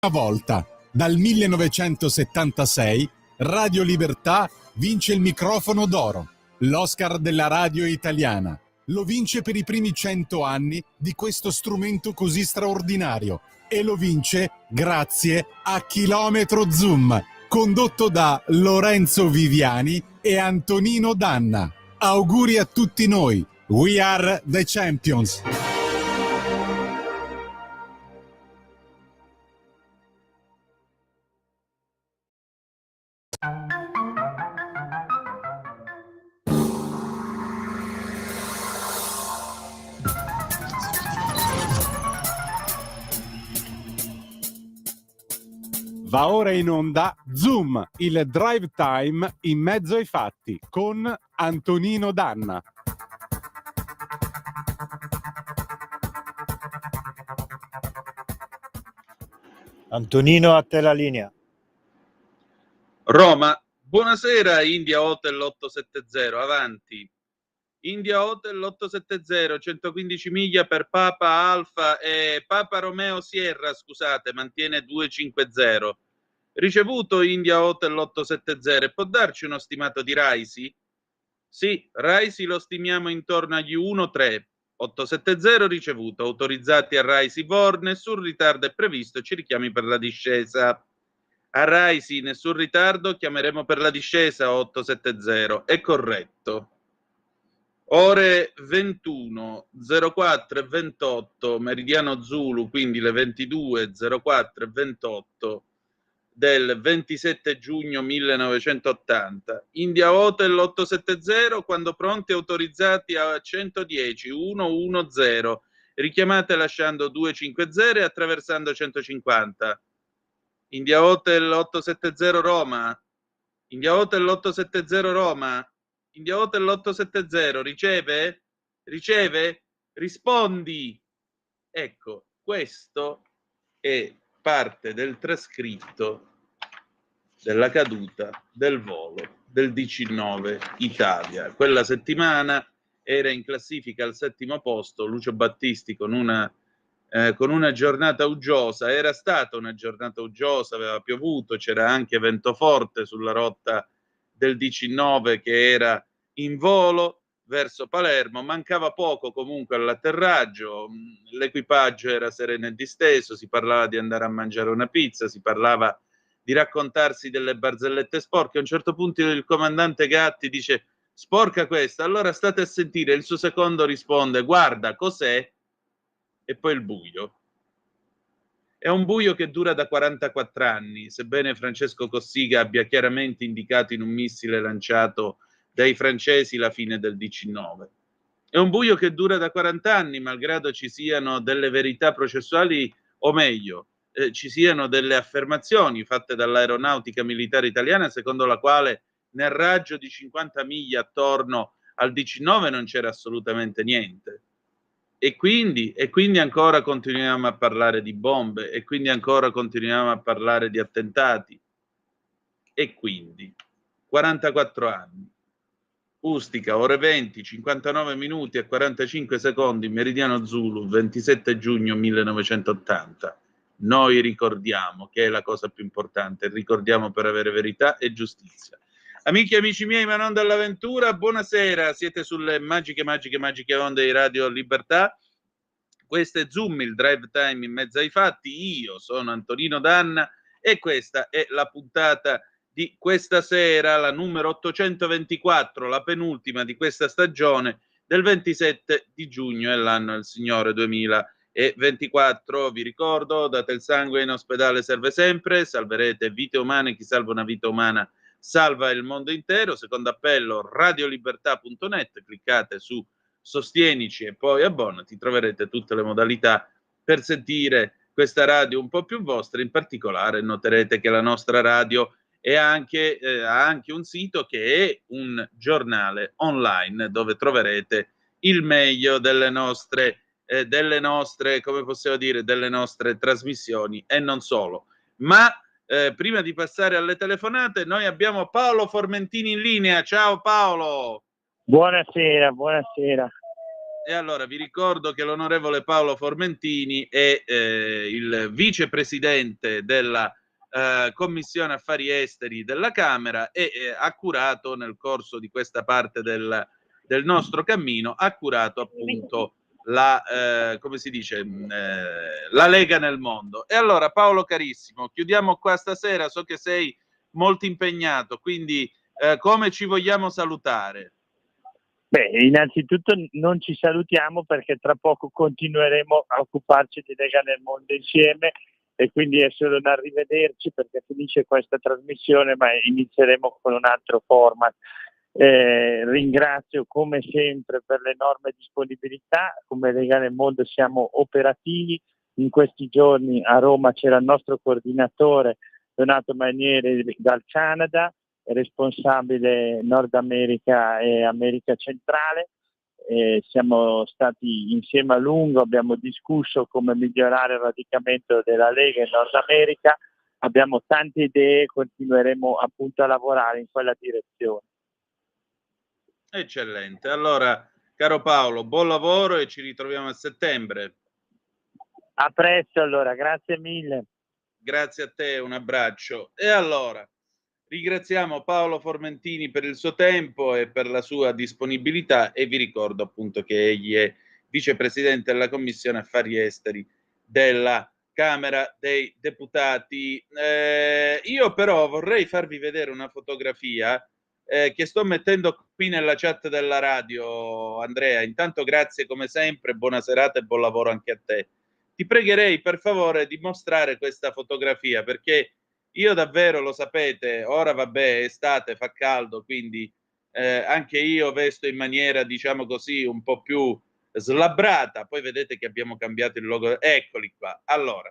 Una volta, dal 1976, Radio Libertà vince il microfono d'oro, l'Oscar della radio italiana. Lo vince per i primi 100 anni di questo strumento così straordinario e lo vince grazie a Chilometro Zoom, condotto da Lorenzo Viviani e Antonino Danna. Auguri a tutti noi. We are the champions. Va ora in onda Zoom, il drive time in mezzo ai fatti con Antonino Danna. Antonino, a te la linea. Roma, buonasera. India Hotel 870, avanti. India Hotel 870, 115 miglia per Papa Alfa e Papa Romeo Sierra, scusate, mantiene 250. Ricevuto India Hotel 870, può darci uno stimato di Raisi? Sì, Raisi lo stimiamo intorno agli 1,3. 870 ricevuto, autorizzati a Raisi Vor, nessun ritardo è previsto, ci richiami per la discesa. A Raisi nessun ritardo, chiameremo per la discesa 870, è corretto. Ore 21, 04 e 28, meridiano Zulu, quindi le 22, 04 e 28 del 27 giugno 1980. India Hotel 870, quando pronti autorizzati a 110, 110, richiamate lasciando 250 e attraversando 150. India Hotel 870 Roma, India Hotel 870 Roma, India Hotel 870, riceve? Riceve? Rispondi! Ecco, questo è parte del trascritto della caduta del volo del DC-9 Italia. Quella settimana era in classifica al 7° posto Lucio Battisti con una giornata uggiosa. Era stata una giornata uggiosa, aveva piovuto, c'era anche vento forte sulla rotta del DC-9 che era in volo verso Palermo, mancava poco comunque all'atterraggio, l'equipaggio era sereno e disteso, si parlava di andare a mangiare una pizza, si parlava di raccontarsi delle barzellette sporche. A un certo punto il comandante Gatti dice: sporca questa, allora state a sentire. Il suo secondo risponde: guarda, cos'è? E poi il buio. È un buio che dura da 44 anni, sebbene Francesco Cossiga abbia chiaramente indicato in un missile lanciato dai francesi la fine del DC-9. È un buio che dura da 40 anni, malgrado ci siano delle verità processuali, o meglio, ci siano delle affermazioni fatte dall'aeronautica militare italiana secondo la quale nel raggio di 50 miglia attorno al DC-9 non c'era assolutamente niente. E quindi ancora continuiamo a parlare di bombe, e quindi ancora continuiamo a parlare di attentati. E quindi 44 anni. Ustica, ore 20, 59 minuti e 45 secondi, meridiano Zulu, 27 giugno 1980. Noi ricordiamo, che è la cosa più importante, ricordiamo per avere verità e giustizia. Amici e amici miei, ma non dall'avventura, buonasera, siete sulle magiche onde di Radio Libertà. Questo è Zoom, il drive time in mezzo ai fatti. Io sono Antonino Danna e questa è la puntata di questa sera, la numero 824, la penultima di questa stagione, del 27 di giugno, e l'anno del Signore 2024. Vi ricordo, date il sangue, in ospedale serve sempre, salverete vite umane, chi salva una vita umana salva il mondo intero. Secondo appello, radiolibertà.net, cliccate su sostienici e poi abbonati, troverete tutte le modalità per sentire questa radio un po' più vostra. In particolare noterete che la nostra radio ha anche un sito che è un giornale online dove troverete il meglio delle nostre come possiamo dire, delle nostre trasmissioni e non solo. Ma prima di passare alle telefonate, noi abbiamo Paolo Formentini in linea. Ciao Paolo. Buonasera. E allora vi ricordo che l'onorevole Paolo Formentini è il vicepresidente della Commissione Affari Esteri della Camera e ha curato nel corso di questa parte del nostro cammino, ha curato appunto come si dice, la Lega nel mondo. E allora Paolo carissimo, chiudiamo qua stasera, so che sei molto impegnato, quindi come ci vogliamo salutare? Beh, innanzitutto non ci salutiamo perché tra poco continueremo a occuparci di Lega nel mondo insieme e quindi è solo un arrivederci perché finisce questa trasmissione, ma inizieremo con un altro format. Ringrazio come sempre per l'enorme disponibilità. Come Lega nel mondo siamo operativi. In questi giorni a Roma c'era il nostro coordinatore Donato Manieri dal Canada, responsabile Nord America e America Centrale. Siamo stati insieme a lungo, abbiamo discusso come migliorare il radicamento della Lega in Nord America, abbiamo tante idee e continueremo appunto a lavorare in quella direzione. Eccellente, allora caro Paolo, buon lavoro e ci ritroviamo a settembre. A presto allora, grazie mille. Grazie a te, un abbraccio. E allora, ringraziamo Paolo Formentini per il suo tempo e per la sua disponibilità e vi ricordo appunto che egli è vicepresidente della Commissione Affari Esteri della Camera dei Deputati. Io però vorrei farvi vedere una fotografia che sto mettendo qui nella chat della radio, Andrea. Intanto grazie come sempre, buona serata e buon lavoro anche a te. Ti pregherei per favore di mostrare questa fotografia perché io davvero, lo sapete, ora vabbè, è estate, fa caldo, quindi anche io vesto in maniera, diciamo così, un po' più slabbrata. Poi vedete che abbiamo cambiato il logo. Eccoli qua. Allora,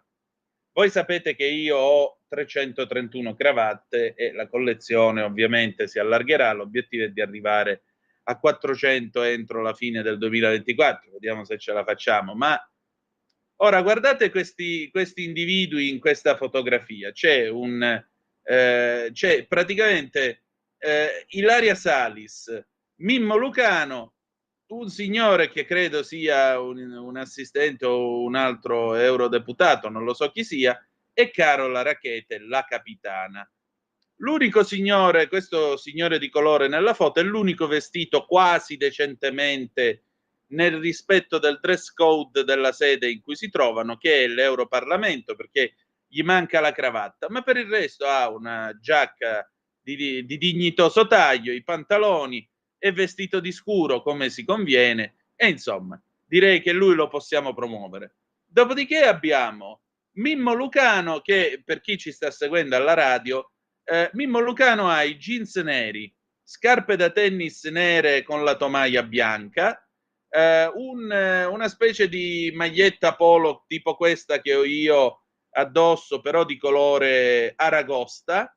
voi sapete che io ho 331 cravatte e la collezione ovviamente si allargherà. L'obiettivo è di arrivare a 400 entro la fine del 2024. Vediamo se ce la facciamo. Ma ora guardate questi individui in questa fotografia. C'è praticamente Ilaria Salis, Mimmo Lucano, un signore che credo sia un assistente o un altro eurodeputato, non lo so chi sia, e Carola Rackete, la capitana. L'unico signore, questo signore di colore nella foto, è l'unico vestito quasi decentemente nel rispetto del dress code della sede in cui si trovano, che è l'Europarlamento, perché gli manca la cravatta, ma per il resto ha una giacca di dignitoso taglio, i pantaloni, è vestito di scuro come si conviene e insomma direi che lui lo possiamo promuovere. Dopodiché abbiamo Mimmo Lucano che, per chi ci sta seguendo alla radio, Mimmo Lucano ha i jeans neri, scarpe da tennis nere con la tomaia bianca, una specie di maglietta polo tipo questa che ho io addosso, però di colore aragosta,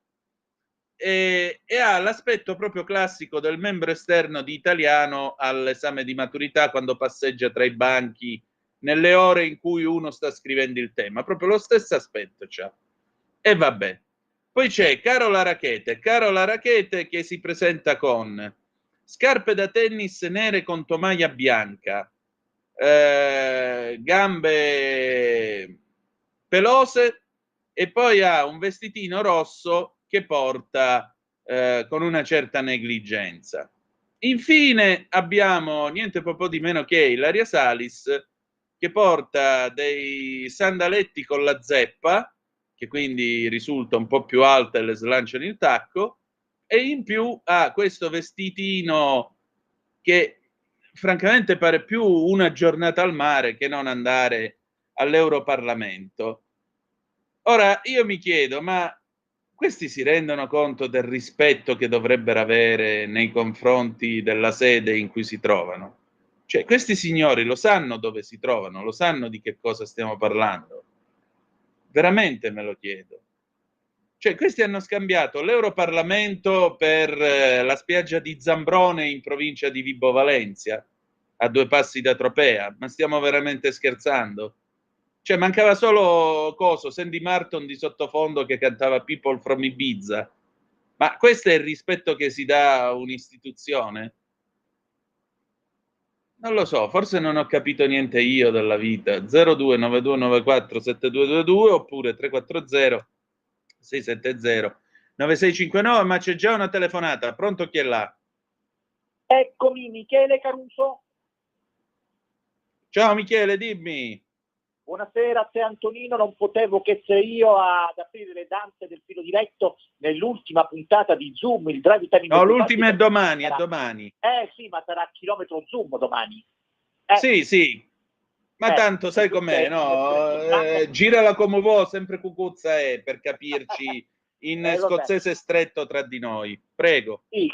e ha l'aspetto proprio classico del membro esterno di italiano all'esame di maturità quando passeggia tra i banchi nelle ore in cui uno sta scrivendo il tema, proprio lo stesso aspetto c'ha. E vabbè. Poi c'è Carola Rackete che si presenta con scarpe da tennis nere con tomaia bianca, gambe pelose e poi ha un vestitino rosso che porta con una certa negligenza. Infine abbiamo niente po' di meno che Ilaria Salis che porta dei sandaletti con la zeppa, che quindi risulta un po' più alta e le slanciano il tacco, e in più ha questo vestitino che francamente pare più una giornata al mare che non andare all'Europarlamento. Ora io mi chiedo, ma questi si rendono conto del rispetto che dovrebbero avere nei confronti della sede in cui si trovano? Cioè, questi signori lo sanno dove si trovano, lo sanno di che cosa stiamo parlando? Veramente me lo chiedo. Cioè, questi hanno scambiato l'Europarlamento per la spiaggia di Zambrone in provincia di Vibo Valentia, a 2 passi da Tropea. Ma stiamo veramente scherzando? Cioè, mancava solo Sandy Martin di sottofondo che cantava People from Ibiza. Ma questo è il rispetto che si dà a un'istituzione? Non lo so, forse non ho capito niente io della vita. 0292947222 oppure 340 670 9659, ma c'è già una telefonata. Pronto, chi è là? Eccomi, Michele Caruso. Ciao Michele, dimmi. Buonasera a te Antonino, non potevo che essere io ad aprire le danze del filo diretto nell'ultima puntata di Zoom, il Drive Time. No, l'ultima è domani, è domani. Sì, ma sarà chilometro Zoom domani. Sì, sì, ma tanto sai com'è, no? Girala come vuoi, sempre cucuzza è, per capirci in scozzese stretto tra di noi. Prego. Sì,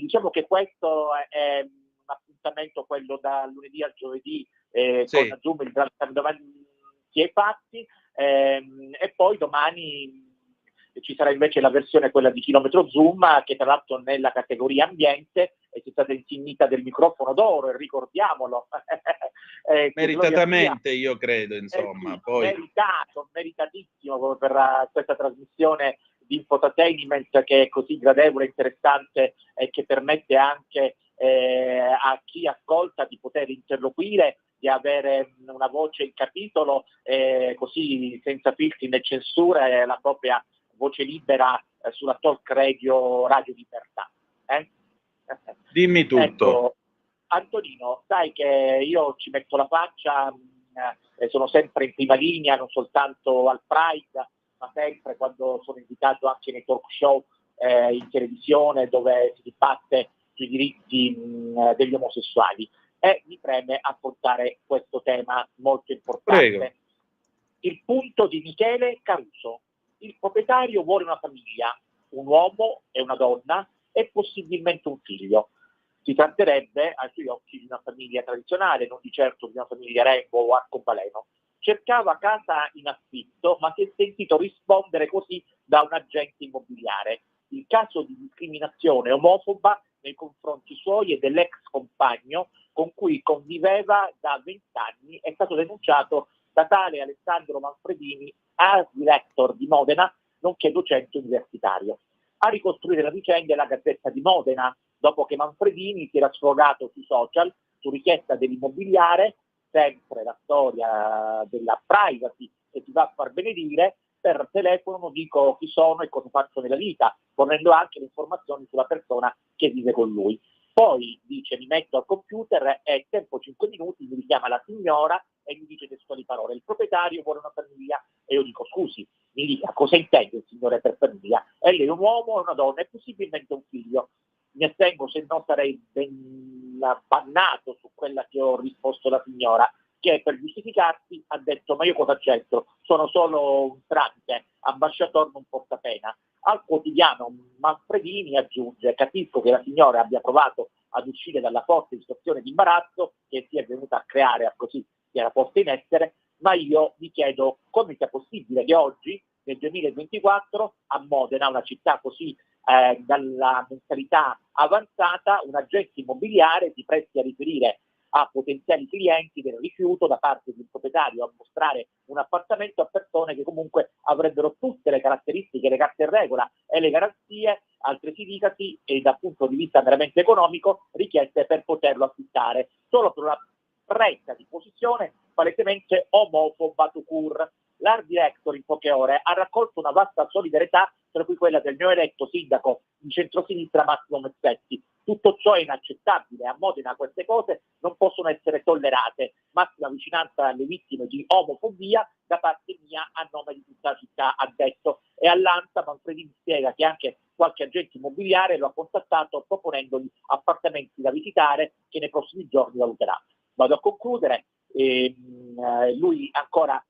diciamo che questo è un appuntamento, quello da lunedì al giovedì, Sì. con Zoom, il Drive Time domani si è fatti, e poi domani ci sarà invece la versione, quella di chilometro Zoom, che tra l'altro nella categoria ambiente è stata insignita del microfono d'oro, e ricordiamolo. Meritatamente, io credo, insomma. Sì, poi meritatissimo per questa trasmissione di infotainment che è così gradevole, interessante e che permette anche a chi ascolta di poter interloquire, di avere una voce in capitolo, così senza filtri né censure, la propria voce libera sulla talk radio Libertà. Dimmi tutto. Ecco, Antonino, sai che io ci metto la faccia, sono sempre in prima linea, non soltanto al Pride, ma sempre quando sono invitato anche nei talk show in televisione, dove si dibatte sui diritti degli omosessuali. E mi preme affrontare questo tema molto importante. Prego. Il punto di Michele Caruso. Il proprietario vuole una famiglia, un uomo e una donna e possibilmente un figlio. Si tratterebbe, ai suoi occhi, di una famiglia tradizionale, non di certo di una famiglia Rainbow o arcobaleno. Cercava casa in affitto, ma si è sentito rispondere così da un agente immobiliare. Il caso di discriminazione omofoba nei confronti suoi e dell'ex compagno con cui conviveva da 20 anni è stato denunciato da tale Alessandro Manfredini, art director di Modena, nonché docente universitario. A ricostruire la vicenda è la Gazzetta di Modena, dopo che Manfredini si era sfogato sui social su richiesta dell'immobiliare, sempre la storia della privacy che si va a far benedire. Per telefono non dico chi sono e cosa faccio nella vita, fornendo anche le informazioni sulla persona che vive con lui. Poi dice: mi metto al computer e tempo 5 minuti, mi richiama la signora e mi dice testuali parole: il proprietario vuole una famiglia. E io dico: scusi, mi dica cosa intende il signore per famiglia? E lei è un uomo e una donna e possibilmente un figlio. Mi astengo, se no sarei ben bannato su quella che ho risposto alla signora, che per giustificarsi ha detto: ma io cosa c'entro? Sono solo un tramite, ambasciatore non porta pena. Al quotidiano Manfredini aggiunge: capisco che la signora abbia provato ad uscire dalla forte situazione di imbarazzo che si è venuta a creare, così si era posta in essere, ma io mi chiedo come sia possibile che oggi, nel 2024, a Modena, una città così dalla mentalità avanzata, un agente immobiliare si presti a riferire a potenziali clienti del rifiuto da parte di un proprietario a mostrare un appartamento a persone che comunque avrebbero tutte le caratteristiche, le carte in regola e le garanzie, altresì dicasi, e dal punto di vista veramente economico, richieste per poterlo affittare, solo per una presa di posizione palesemente omofoba tout court. L'art director in poche ore ha raccolto una vasta solidarietà, tra cui quella del neoeletto sindaco di centrosinistra Massimo Mezzetti. Tutto ciò è inaccettabile, a Modena queste cose non possono essere tollerate. Massima vicinanza alle vittime di omofobia da parte mia a nome di tutta la città, ha detto. E all'ANSA Manfredini spiega che anche qualche agente immobiliare lo ha contattato proponendogli appartamenti da visitare che nei prossimi giorni valuterà. Vado a concludere. Lui ancora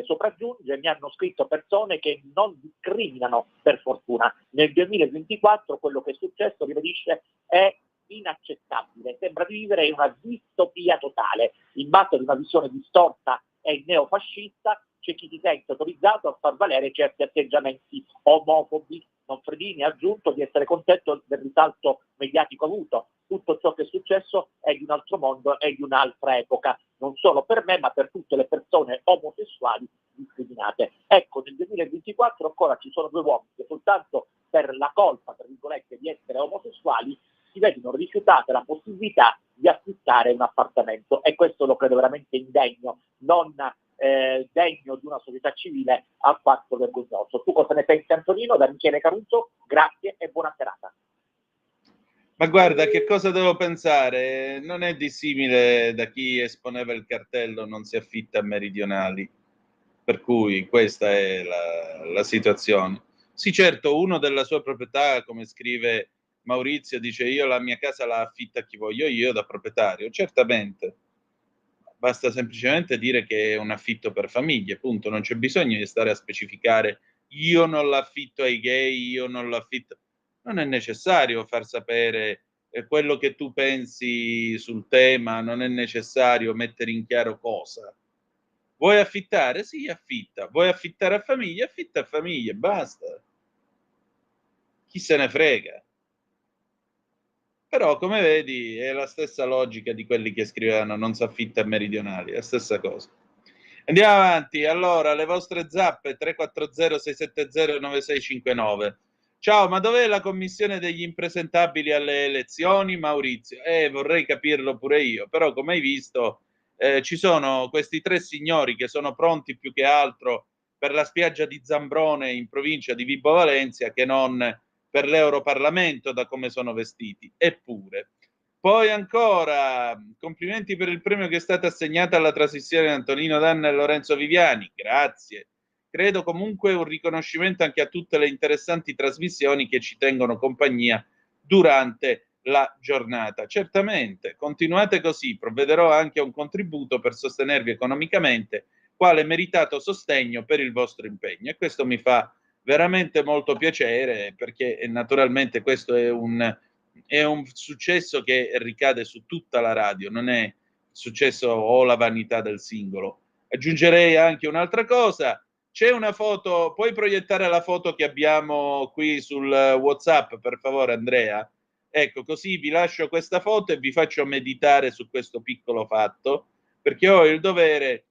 sopraggiunge: mi hanno scritto persone che non discriminano, per fortuna. Nel 2024 quello che è successo, ribadisce, è inaccettabile. Sembra di vivere in una distopia totale, in base ad una visione distorta e neofascista. C'è chi si sente autorizzato a far valere certi atteggiamenti omofobi. Manfredini ha aggiunto di essere contento del risalto mediatico avuto. Tutto ciò che è successo è di un altro mondo e di un'altra epoca, non solo per me ma per tutte le persone omosessuali discriminate. Ecco, nel 2024 ancora ci sono due uomini che soltanto per la colpa, tra virgolette, di essere omosessuali si vedono rifiutate la possibilità di di affittare un appartamento, e questo lo credo veramente indegno, non degno di una società civile alquanto vergognoso. Tu cosa ne pensi, Antonino? Da Michele Caruso, grazie e buona serata. Ma guarda, che cosa devo pensare? Non è dissimile da chi esponeva il cartello "non si affitta a meridionali", per cui questa è la situazione. Sì, certo, uno della sua proprietà, come scrive Maurizio, dice: io la mia casa la affitto a chi voglio io da proprietario. Certamente, basta semplicemente dire che è un affitto per famiglie, punto. Non c'è bisogno di stare a specificare: io non l'affitto ai gay, io non l'affitto. Non è necessario far sapere quello che tu pensi sul tema, non è necessario mettere in chiaro cosa. Vuoi affittare? Sì, affitta. Vuoi affittare a famiglia? Affitta a famiglia, basta. Chi se ne frega? Però, come vedi, è la stessa logica di quelli che scrivevano "non si affitta a meridionali", è la stessa cosa. Andiamo avanti. Allora, le vostre zappe 340 670 9659. Ciao, ma dov'è la commissione degli impresentabili alle elezioni, Maurizio? Vorrei capirlo pure io, però come hai visto ci sono questi tre signori che sono pronti più che altro per la spiaggia di Zambrone in provincia di Vibo Valentia che non per l'Europarlamento, da come sono vestiti. Eppure. Poi ancora, complimenti per il premio che è stato assegnato alla trasmissione di Antonino Danna e Lorenzo Viviani. Grazie. Credo comunque un riconoscimento anche a tutte le interessanti trasmissioni che ci tengono compagnia durante la giornata. Certamente, continuate così, provvederò anche a un contributo per sostenervi economicamente, quale meritato sostegno per il vostro impegno. E questo mi fa veramente molto piacere, perché naturalmente questo è un successo che ricade su tutta la radio, non è successo o la vanità del singolo. Aggiungerei anche un'altra cosa: c'è una foto, puoi proiettare la foto che abbiamo qui sul WhatsApp, per favore, Andrea? Ecco, così vi lascio questa foto e vi faccio meditare su questo piccolo fatto, perché ho il dovere,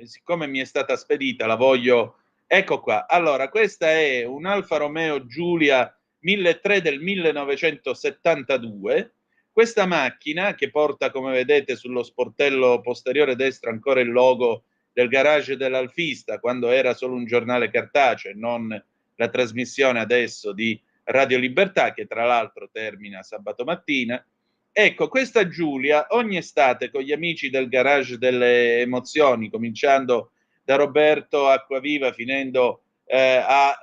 siccome mi è stata spedita, la voglio. Ecco qua. Allora, questa è un Alfa Romeo Giulia 1003 del 1972. Questa macchina, che porta, come vedete, sullo sportello posteriore destro ancora il logo del garage dell'Alfista, quando era solo un giornale cartaceo e non la trasmissione adesso di Radio Libertà, che tra l'altro termina sabato mattina. Ecco, questa Giulia ogni estate con gli amici del garage delle emozioni, cominciando da Roberto Acquaviva finendo a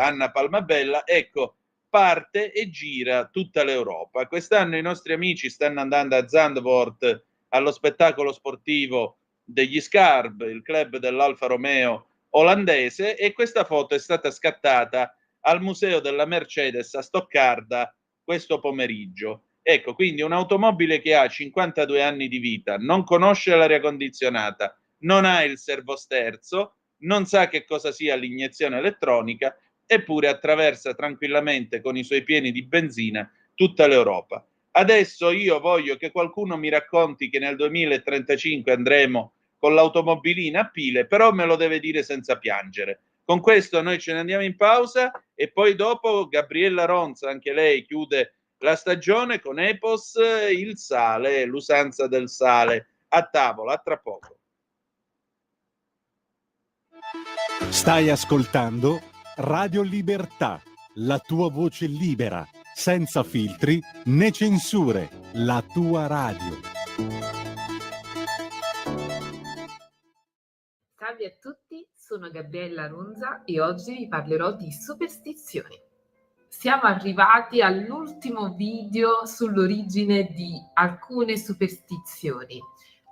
Anna Palmabella, ecco, parte e gira tutta l'Europa. Quest'anno i nostri amici stanno andando a Zandvoort allo spettacolo sportivo degli Scarb, il club dell'Alfa Romeo olandese, e questa foto è stata scattata al Museo della Mercedes a Stoccarda questo pomeriggio. Ecco, quindi un'automobile che ha 52 anni di vita, non conosce l'aria condizionata, non ha il servosterzo, non sa che cosa sia l'iniezione elettronica, eppure attraversa tranquillamente con i suoi pieni di benzina tutta l'Europa. Adesso io voglio che qualcuno mi racconti che nel 2035 andremo con l'automobilina a pile, però me lo deve dire senza piangere. Con questo noi ce ne andiamo in pausa e poi dopo Gabriella Ronza, anche lei, chiude la stagione con Epos, il sale, l'usanza del sale a tavola. A tra poco. Stai ascoltando Radio Libertà, la tua voce libera, senza filtri né censure, la tua radio. Salve a tutti, sono Gabriella Runza e oggi vi parlerò di superstizioni. Siamo arrivati all'ultimo video sull'origine di alcune superstizioni.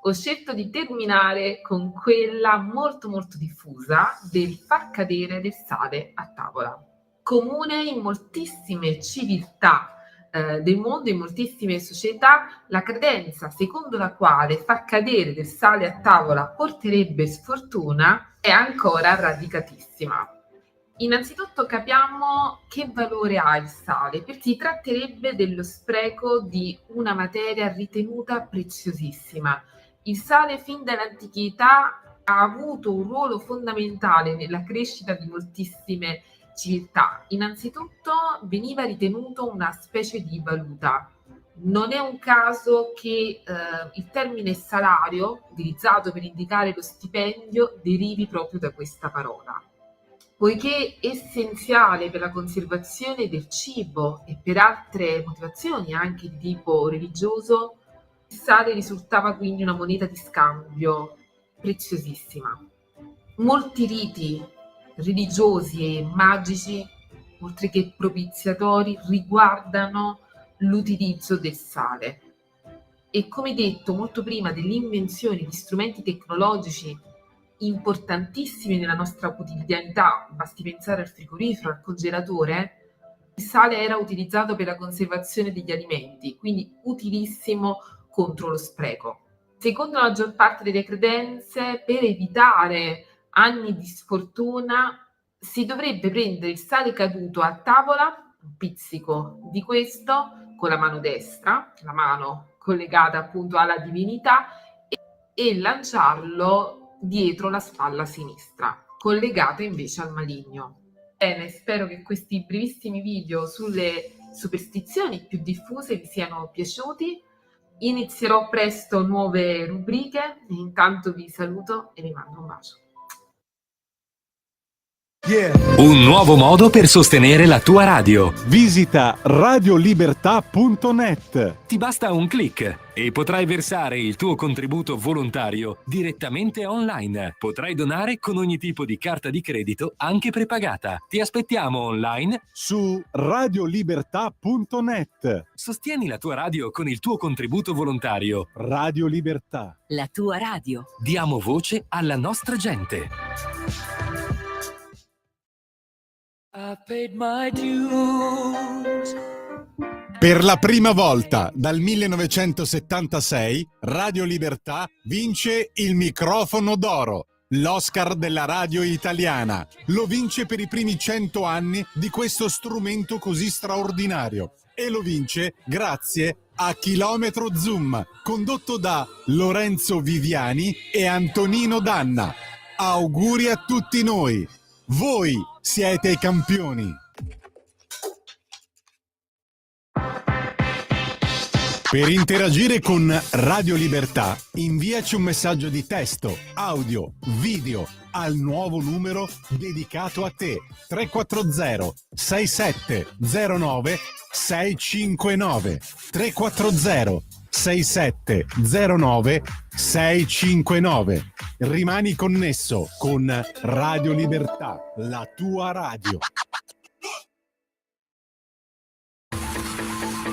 Ho scelto di terminare con quella molto diffusa del far cadere del sale a tavola. Comune in moltissime civiltà del mondo, in moltissime società, la credenza secondo la quale far cadere del sale a tavola porterebbe sfortuna è ancora radicatissima. Innanzitutto capiamo che valore ha il sale, perché si tratterebbe dello spreco di una materia ritenuta preziosissima. Il sale fin dall'antichità ha avuto un ruolo fondamentale nella crescita di moltissime civiltà. Innanzitutto veniva ritenuto una specie di valuta. Non è un caso che il termine salario, utilizzato per indicare lo stipendio, derivi proprio da questa parola. Poiché essenziale per la conservazione del cibo e per altre motivazioni anche di tipo religioso, il sale risultava quindi una moneta di scambio preziosissima. Molti riti religiosi e magici, oltre che propiziatori, riguardano l'utilizzo del sale. E come detto molto prima dell'invenzione di strumenti tecnologici importantissimi nella nostra quotidianità, basti pensare al frigorifero, al congelatore, il sale era utilizzato per la conservazione degli alimenti, quindi utilissimo contro lo spreco. Secondo la maggior parte delle credenze, per evitare anni di sfortuna, si dovrebbe prendere il sale caduto a tavola, un pizzico di questo, con la mano destra, la mano collegata appunto alla divinità, e lanciarlo dietro la spalla sinistra, collegata invece al maligno. Bene, spero che questi brevissimi video sulle superstizioni più diffuse vi siano piaciuti. Inizierò presto nuove rubriche e intanto vi saluto e vi mando un bacio. Un nuovo modo per sostenere la tua radio. Visita radiolibertà.net. Ti basta un click e potrai versare il tuo contributo volontario direttamente online. Potrai donare con ogni tipo di carta di credito, anche prepagata. Ti aspettiamo online Su radiolibertà.net. Sostieni la tua radio con il tuo contributo volontario. Radio Libertà. La tua radio. Diamo voce alla nostra gente. I paid my dues. Per la prima volta dal 1976, Radio Libertà vince il microfono d'oro, l'Oscar della radio italiana. Lo vince per i primi 100 anni di questo strumento così straordinario. E lo vince grazie a Chilometro Zoom, condotto da Lorenzo Viviani e Antonino Danna. Auguri a tutti noi! Voi siete i campioni! Per interagire con Radio Libertà, inviaci un messaggio di testo, audio, video al nuovo numero dedicato a te. 340 6709 659 340 6709 659. Rimani connesso con Radio Libertà, la tua radio.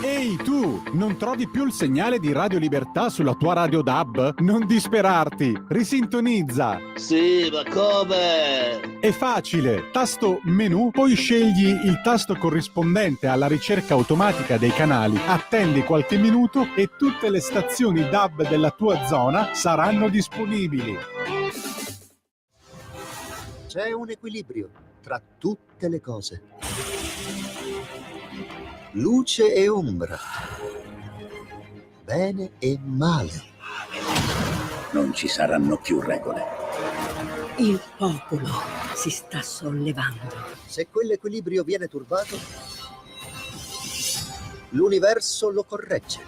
Ehi tu, non trovi più il segnale di Radio Libertà sulla tua radio DAB? Non disperarti, risintonizza. Sì, ma come? È facile, tasto menu, poi scegli il tasto corrispondente alla ricerca automatica dei canali, attendi qualche minuto e tutte le stazioni DAB della tua zona saranno disponibili. C'è un equilibrio tra tutte le cose. Luce e ombra. Bene e male. Non ci saranno più regole. Il popolo si sta sollevando. Se quell'equilibrio viene turbato, l'universo lo corregge.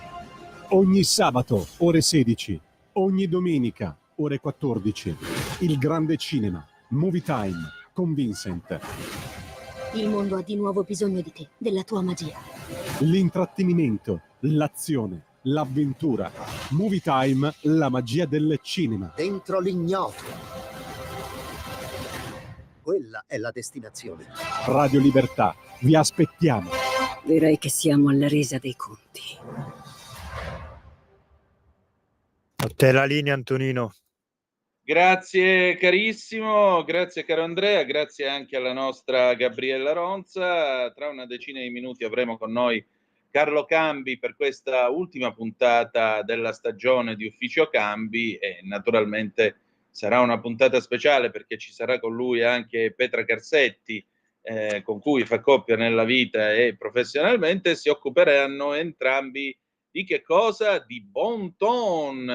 Ogni sabato, ore 16. Ogni domenica, ore 14. Il grande cinema. Movie Time con Vincent. Il mondo ha di nuovo bisogno di te, della tua magia. L'intrattenimento, l'azione, l'avventura. Movie Time, la magia del cinema. Dentro l'ignoto. Quella è la destinazione. Radio Libertà, vi aspettiamo. Direi che siamo alla resa dei conti. A te la linea, Antonino. Grazie carissimo, grazie caro Andrea, grazie anche alla nostra Gabriella Ronza. Tra una decina di minuti avremo con noi Carlo Cambi per questa ultima puntata della stagione di Ufficio Cambi e naturalmente sarà una puntata speciale perché ci sarà con lui anche Petra Carsetti, con cui fa coppia nella vita e professionalmente. Si occuperanno entrambi di che cosa? Di bon ton,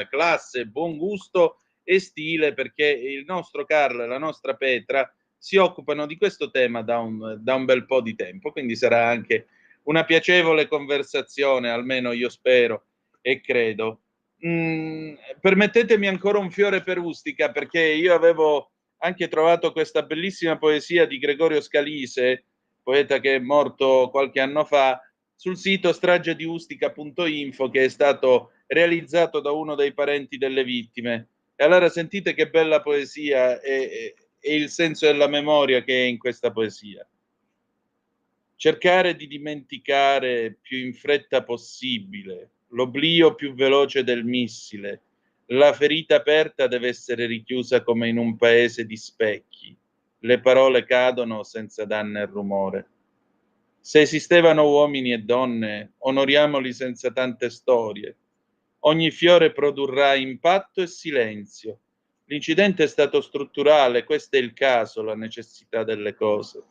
classe, buon gusto e stile, perché il nostro Carlo e la nostra Petra si occupano di questo tema da un bel po' di tempo, quindi sarà anche una piacevole conversazione, almeno io spero e credo. Permettetemi ancora un fiore per Ustica, perché io avevo anche trovato questa bellissima poesia di Gregorio Scalise, poeta che è morto qualche anno fa, sul sito stragediustica.info, che è stato realizzato da uno dei parenti delle vittime. E allora sentite che bella poesia e il senso della memoria che è in questa poesia. Cercare di dimenticare più in fretta possibile, l'oblio più veloce del missile, la ferita aperta deve essere richiusa come in un paese di specchi, le parole cadono senza danno e rumore. Se esistevano uomini e donne, onoriamoli senza tante storie. Ogni fiore produrrà impatto e silenzio. L'incidente è stato strutturale, questo è il caso, la necessità delle cose.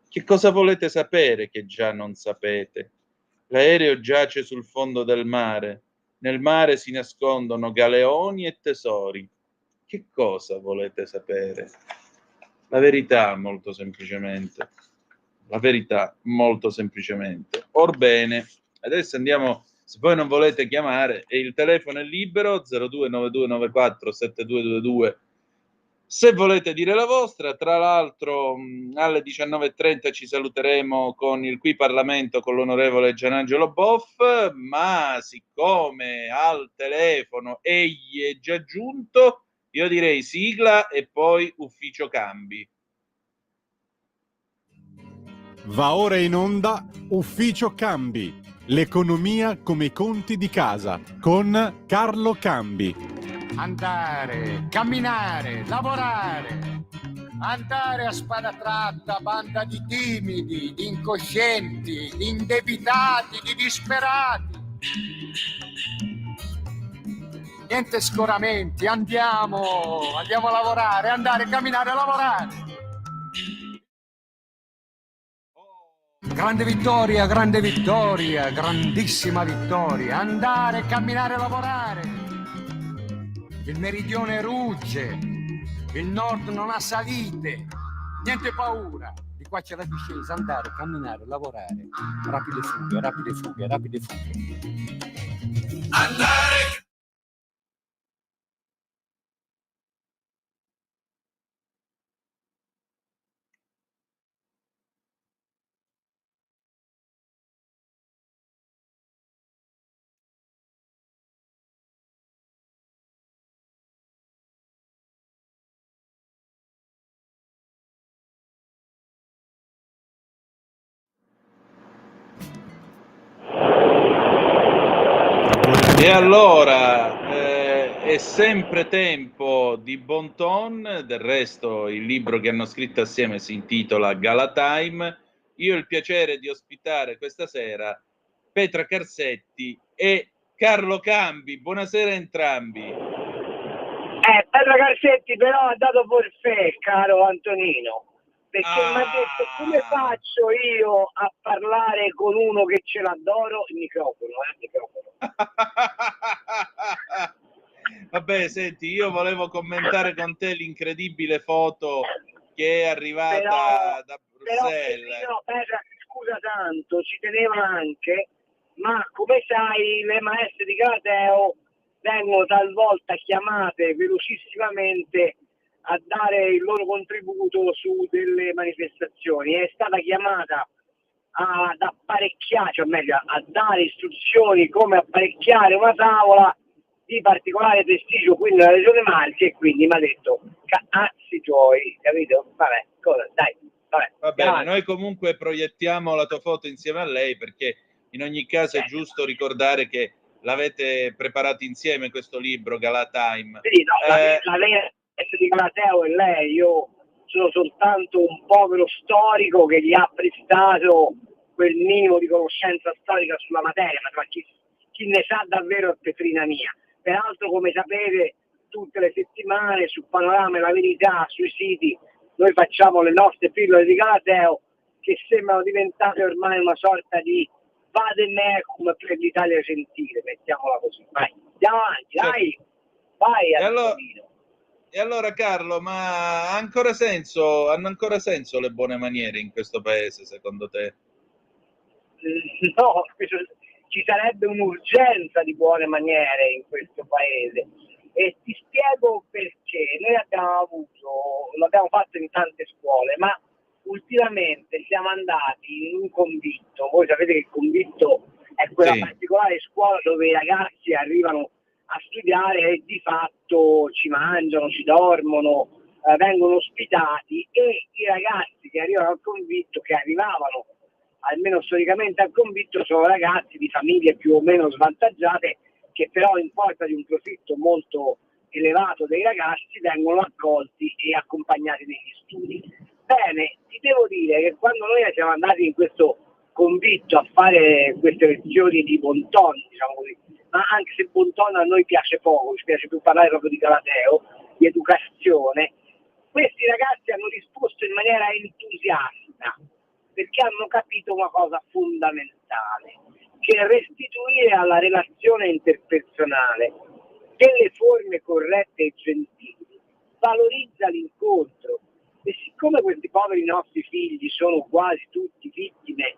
Che cosa volete sapere che già non sapete? L'aereo giace sul fondo del mare. Nel mare si nascondono galeoni e tesori. Che cosa volete sapere? La verità, molto semplicemente. La verità, molto semplicemente. Orbene, adesso andiamo, se poi non volete chiamare, e il telefono è libero, 0292947222. Se volete dire la vostra, tra l'altro alle 19:30 ci saluteremo con il Qui Parlamento con l'onorevole Gianangelo Boff, ma siccome al telefono egli è già giunto, io direi sigla e poi ufficio cambi. Va ora in onda Ufficio Cambi, l'economia come i conti di casa, con Carlo Cambi. Andare, camminare, lavorare, andare a spada tratta, banda di timidi, di incoscienti, di indebitati, di disperati. Niente scoramenti, andiamo a lavorare, andare, camminare, lavorare. Grande vittoria, grandissima vittoria, andare, camminare, lavorare. Il meridione rugge, il nord non ha salite, niente paura. Di qua c'è la discesa, andare, camminare, lavorare. Rapide fughe, rapide fughe, rapide fughe. Andare! E allora è sempre tempo di bon ton, del resto il libro che hanno scritto assieme si intitola Gala Time. Io ho il piacere di ospitare questa sera Petra Carsetti e Carlo Cambi. Buonasera a entrambi. Petra Carsetti però ha dato forfè, caro Antonino, perché mi ha detto come faccio io a parlare con uno che ce l'adoro, il microfono. Vabbè, senti, io volevo commentare con te l'incredibile foto che è arrivata da Bruxelles. Però, Petra, scusa tanto, ci teneva anche, ma come sai le maestre di Galateo vengono talvolta chiamate velocissimamente a dare il loro contributo su delle manifestazioni. È stata chiamata ad apparecchiare, cioè meglio, a dare istruzioni come apparecchiare una tavola di particolare prestigio qui nella regione Marche, e quindi mi ha detto cazzi tuoi, capito? Vabbè, cosa, dai, vabbè. Va bene, noi comunque proiettiamo la tua foto insieme a lei, perché in ogni caso è giusto ricordare che l'avete preparato insieme questo libro, Gala Time. Sì, no, la vera di Galateo è lei, io sono soltanto un povero storico che gli ha prestato quel minimo di conoscenza storica sulla materia, ma chi ne sa davvero è Petrina mia. Peraltro, come sapete, tutte le settimane su Panorama e La Verità, sui siti, noi facciamo le nostre pillole di Galateo che sembrano diventate ormai una sorta di vademecum per l'Italia gentile, mettiamola così. Vai, andiamo avanti, dai, vai. E allora Carlo, ma hanno ancora senso le buone maniere in questo paese, secondo te? no, ci sarebbe un'urgenza di buone maniere in questo paese, e ti spiego perché. Noi l'abbiamo fatto in tante scuole, ma ultimamente siamo andati in un convitto. Voi sapete che il convitto è quella particolare scuola dove i ragazzi arrivano a studiare e di fatto ci mangiano, ci dormono, vengono ospitati, e i ragazzi che arrivano al convitto, che arrivavano almeno storicamente al convitto, sono ragazzi di famiglie più o meno svantaggiate, che però in forza di un profitto molto elevato dei ragazzi vengono accolti e accompagnati negli studi. Bene, ti devo dire che quando noi siamo andati in questo convitto a fare queste lezioni di bon ton, diciamo così, ma anche se bon ton a noi piace poco, ci piace più parlare proprio di galateo, di educazione, questi ragazzi hanno risposto in maniera entusiasta, perché hanno capito una cosa fondamentale, che restituire alla relazione interpersonale delle forme corrette e gentili valorizza l'incontro. E siccome questi poveri nostri figli sono quasi tutti vittime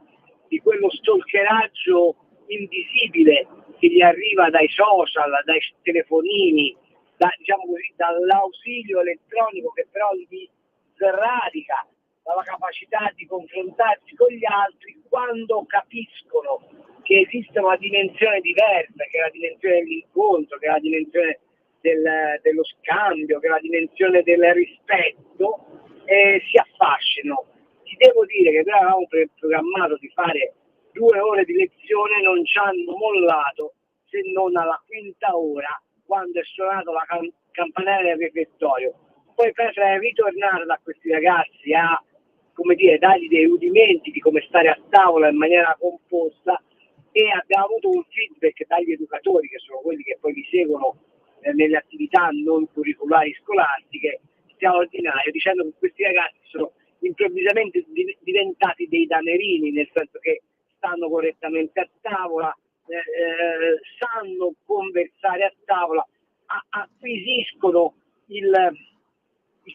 di quello stalkeraggio invisibile che gli arriva dai social, dai telefonini, diciamo così, dall'ausilio elettronico che però li sradica dalla capacità di confrontarsi con gli altri, quando capiscono che esiste una dimensione diversa, che è la dimensione dell'incontro, che è la dimensione dello scambio, che è la dimensione del rispetto, si affascinano. Ti devo dire che noi avevamo programmato di fare 2 ore di lezione, non ci hanno mollato se non alla quinta ora, quando è suonato la campanella del refettorio. Poi per ritornare da questi ragazzi a, come dire, dargli dei rudimenti di come stare a tavola in maniera composta, e abbiamo avuto un feedback dagli educatori, che sono quelli che poi vi seguono nelle attività non curriculari scolastiche, straordinario, dicendo che questi ragazzi sono improvvisamente diventati dei damerini, nel senso che stanno correttamente a tavola, sanno conversare a tavola, acquisiscono il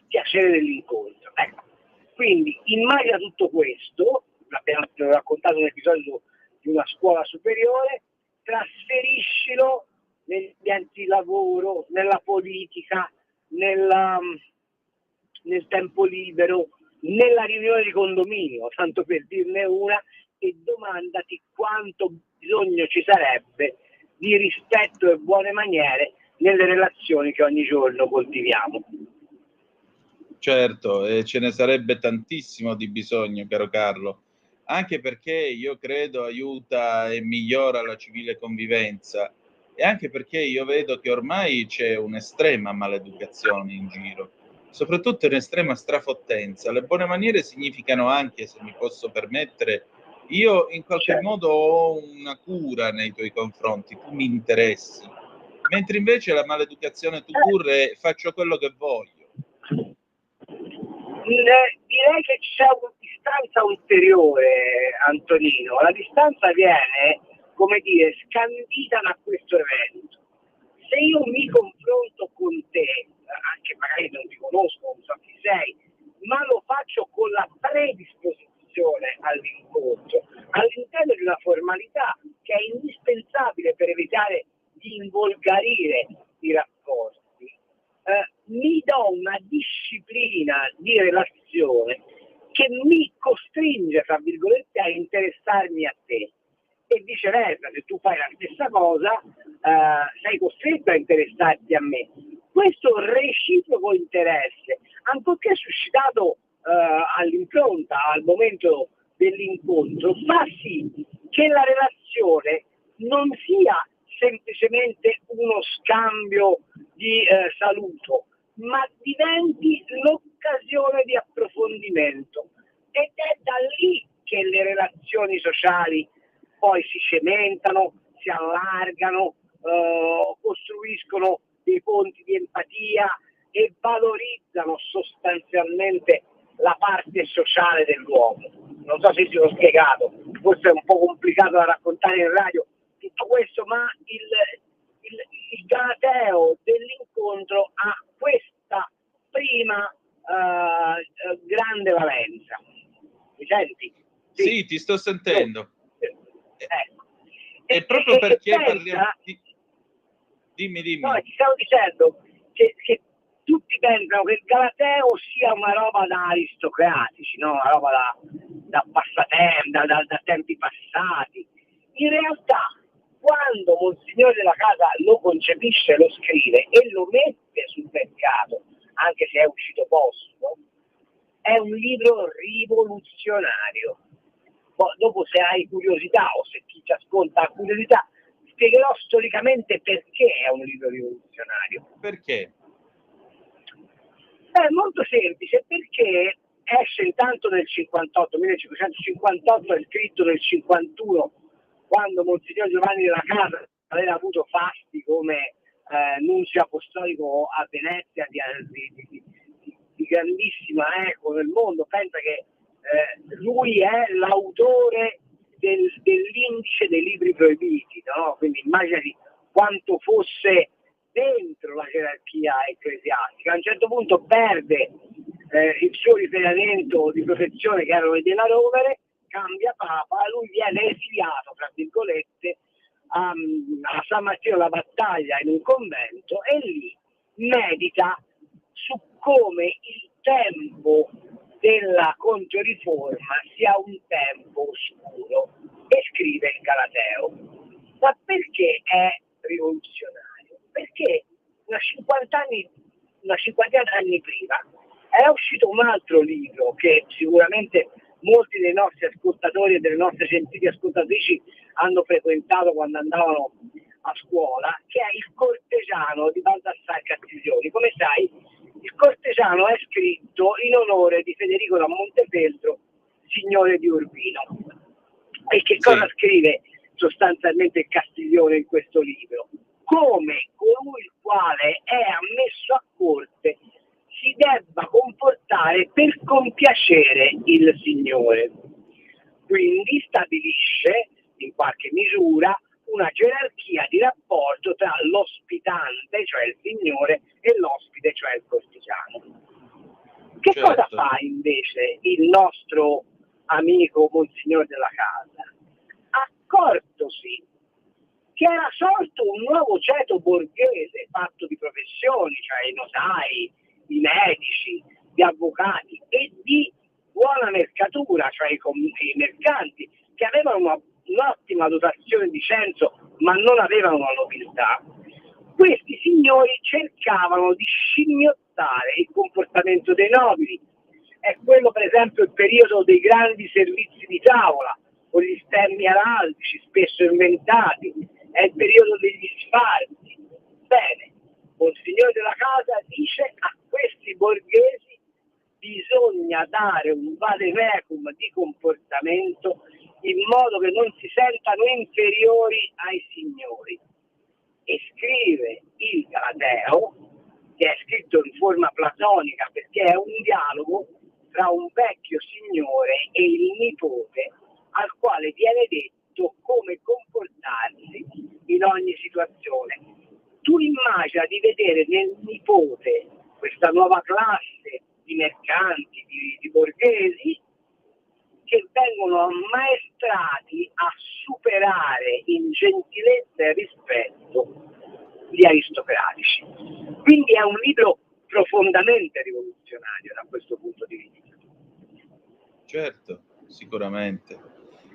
piacere dell'incontro. Ecco. Quindi immagina tutto questo, abbiamo raccontato un episodio di una scuola superiore, trasferiscilo negli ambienti di lavoro, nella politica, nel tempo libero, nella riunione di condominio, tanto per dirne una, e domandati quanto bisogno ci sarebbe di rispetto e buone maniere nelle relazioni che ogni giorno coltiviamo. Certo, ce ne sarebbe tantissimo di bisogno, caro Carlo, anche perché io credo aiuta e migliora la civile convivenza, e anche perché io vedo che ormai c'è un'estrema maleducazione in giro, soprattutto un'estrema strafottenza. Le buone maniere significano anche, se mi posso permettere, io in qualche modo ho una cura nei tuoi confronti, tu mi interessi, mentre invece la maleducazione tu pure faccio quello che voglio. Direi che c'è una distanza ulteriore, Antonino. La distanza viene, come dire, scandita da questo evento. Se io mi confronto con te, anche magari non ti conosco, non so chi sei, ma lo faccio con la predisposizione all'incontro, all'interno di una formalità che è indispensabile per evitare di involgarire i rapporti, mi do una disciplina di relazione che mi costringe, tra virgolette, a interessarmi a te, e viceversa, se tu fai la stessa cosa sei costretto a interessarti a me. Questo reciproco interesse, ancorché suscitato all'impronta, al momento dell'incontro, fa sì che la relazione non sia semplicemente uno scambio di saluto, ma diventi l'occasione di approfondimento, ed è da lì che le relazioni sociali poi si cementano, si allargano, costruiscono dei ponti di empatia e valorizzano sostanzialmente la parte sociale dell'uomo. Non so se ci ho spiegato, forse è un po' complicato da raccontare in radio tutto questo, ma il galateo dell'incontro ha questa prima grande valenza. Mi senti? Sì, ti sto sentendo. Ecco. E proprio perché pensa, parliamo di... Dimmi. No, ti stavo dicendo che tutti pensano che il Galateo sia una roba da aristocratici, no? Una roba da passatempo, da tempi passati. In realtà, quando Monsignore della Casa lo concepisce, lo scrive e lo mette sul mercato, anche se è uscito postumo, è un libro rivoluzionario. Poi, dopo, se hai curiosità o se chi ci ascolta ha curiosità, spiegherò storicamente perché è un libro rivoluzionario. Perché? È molto semplice, perché esce intanto nel 1558, è scritto nel 51, quando Monsignor Giovanni della Casa aveva avuto fasti come nunzio apostolico a Venezia di grandissima eco nel mondo. Pensa che lui è l'autore dell'indice dei libri proibiti, no? Quindi immaginati quanto fosse dentro la gerarchia ecclesiastica. A un certo punto perde il suo riferimento di protezione, che erano le della Rovere, cambia papa, lui viene esiliato, tra virgolette, a San Martino alla Battaglia in un convento, e lì medita su come il tempo della Controriforma sia un tempo oscuro e scrive il Galateo. Ma perché è rivoluzionario? Perché una cinquantina d'anni prima era uscito un altro libro che sicuramente molti dei nostri ascoltatori e delle nostre gentili ascoltatrici hanno frequentato quando andavano a scuola, che è Il Cortegiano di Baldassare Castiglioni. Come sai, Il Cortegiano è scritto in onore di Federico da Montefeltro, signore di Urbino. E che cosa scrive sostanzialmente Castiglione in questo libro? Come colui il quale è ammesso a corte si debba comportare per compiacere il Signore. Quindi stabilisce in qualche misura una gerarchia di rapporto tra l'ospitante, cioè il Signore, e l'ospite, cioè il cortigiano. Che cosa fa invece il nostro amico Monsignor della Casa? Accortosi che era sorto un nuovo ceto borghese fatto di professioni, cioè i notai, i medici, gli avvocati e di buona mercatura, cioè i mercanti, che avevano un'ottima dotazione di censo ma non avevano una nobiltà. Questi signori cercavano di scimmiottare il comportamento dei nobili. È quello, per esempio, il periodo dei grandi servizi di tavola, con gli stemmi araldici spesso inventati, è il periodo degli sfarzi. Bene, Monsignore della Casa dice: a questi borghesi bisogna dare un vademecum di comportamento in modo che non si sentano inferiori ai signori. E scrive il Galateo, che è scritto in forma platonica perché è un dialogo tra un vecchio signore e il nipote, al quale viene detto come comportarsi in ogni situazione. Tu immagina di vedere nel nipote questa nuova classe di mercanti, di borghesi, che vengono ammaestrati a superare in gentilezza e rispetto gli aristocratici. Quindi è un libro profondamente rivoluzionario da questo punto di vista. Certo, sicuramente.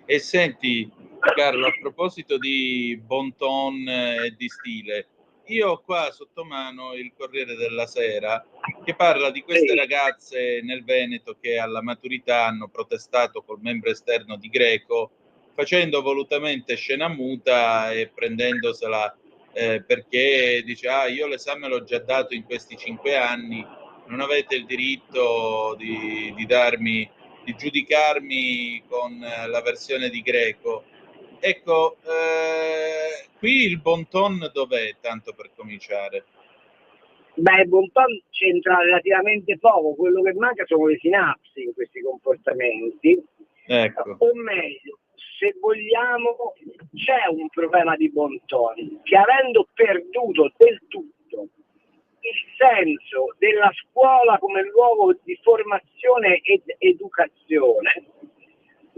E senti, Carlo, a proposito di bon ton e di stile, io ho qua sotto mano il Corriere della Sera che parla di queste ragazze nel Veneto che alla maturità hanno protestato col membro esterno di Greco, facendo volutamente scena muta e prendendosela perché dice: io l'esame l'ho già dato in questi 5 anni, non avete il diritto di giudicarmi con la versione di Greco. Ecco, qui il bon ton dov'è, tanto per cominciare? Beh, il bon ton c'entra relativamente poco, quello che manca sono le sinapsi in questi comportamenti. Ecco. O meglio, se vogliamo, c'è un problema di bon ton, che avendo perduto del tutto il senso della scuola come luogo di formazione ed educazione,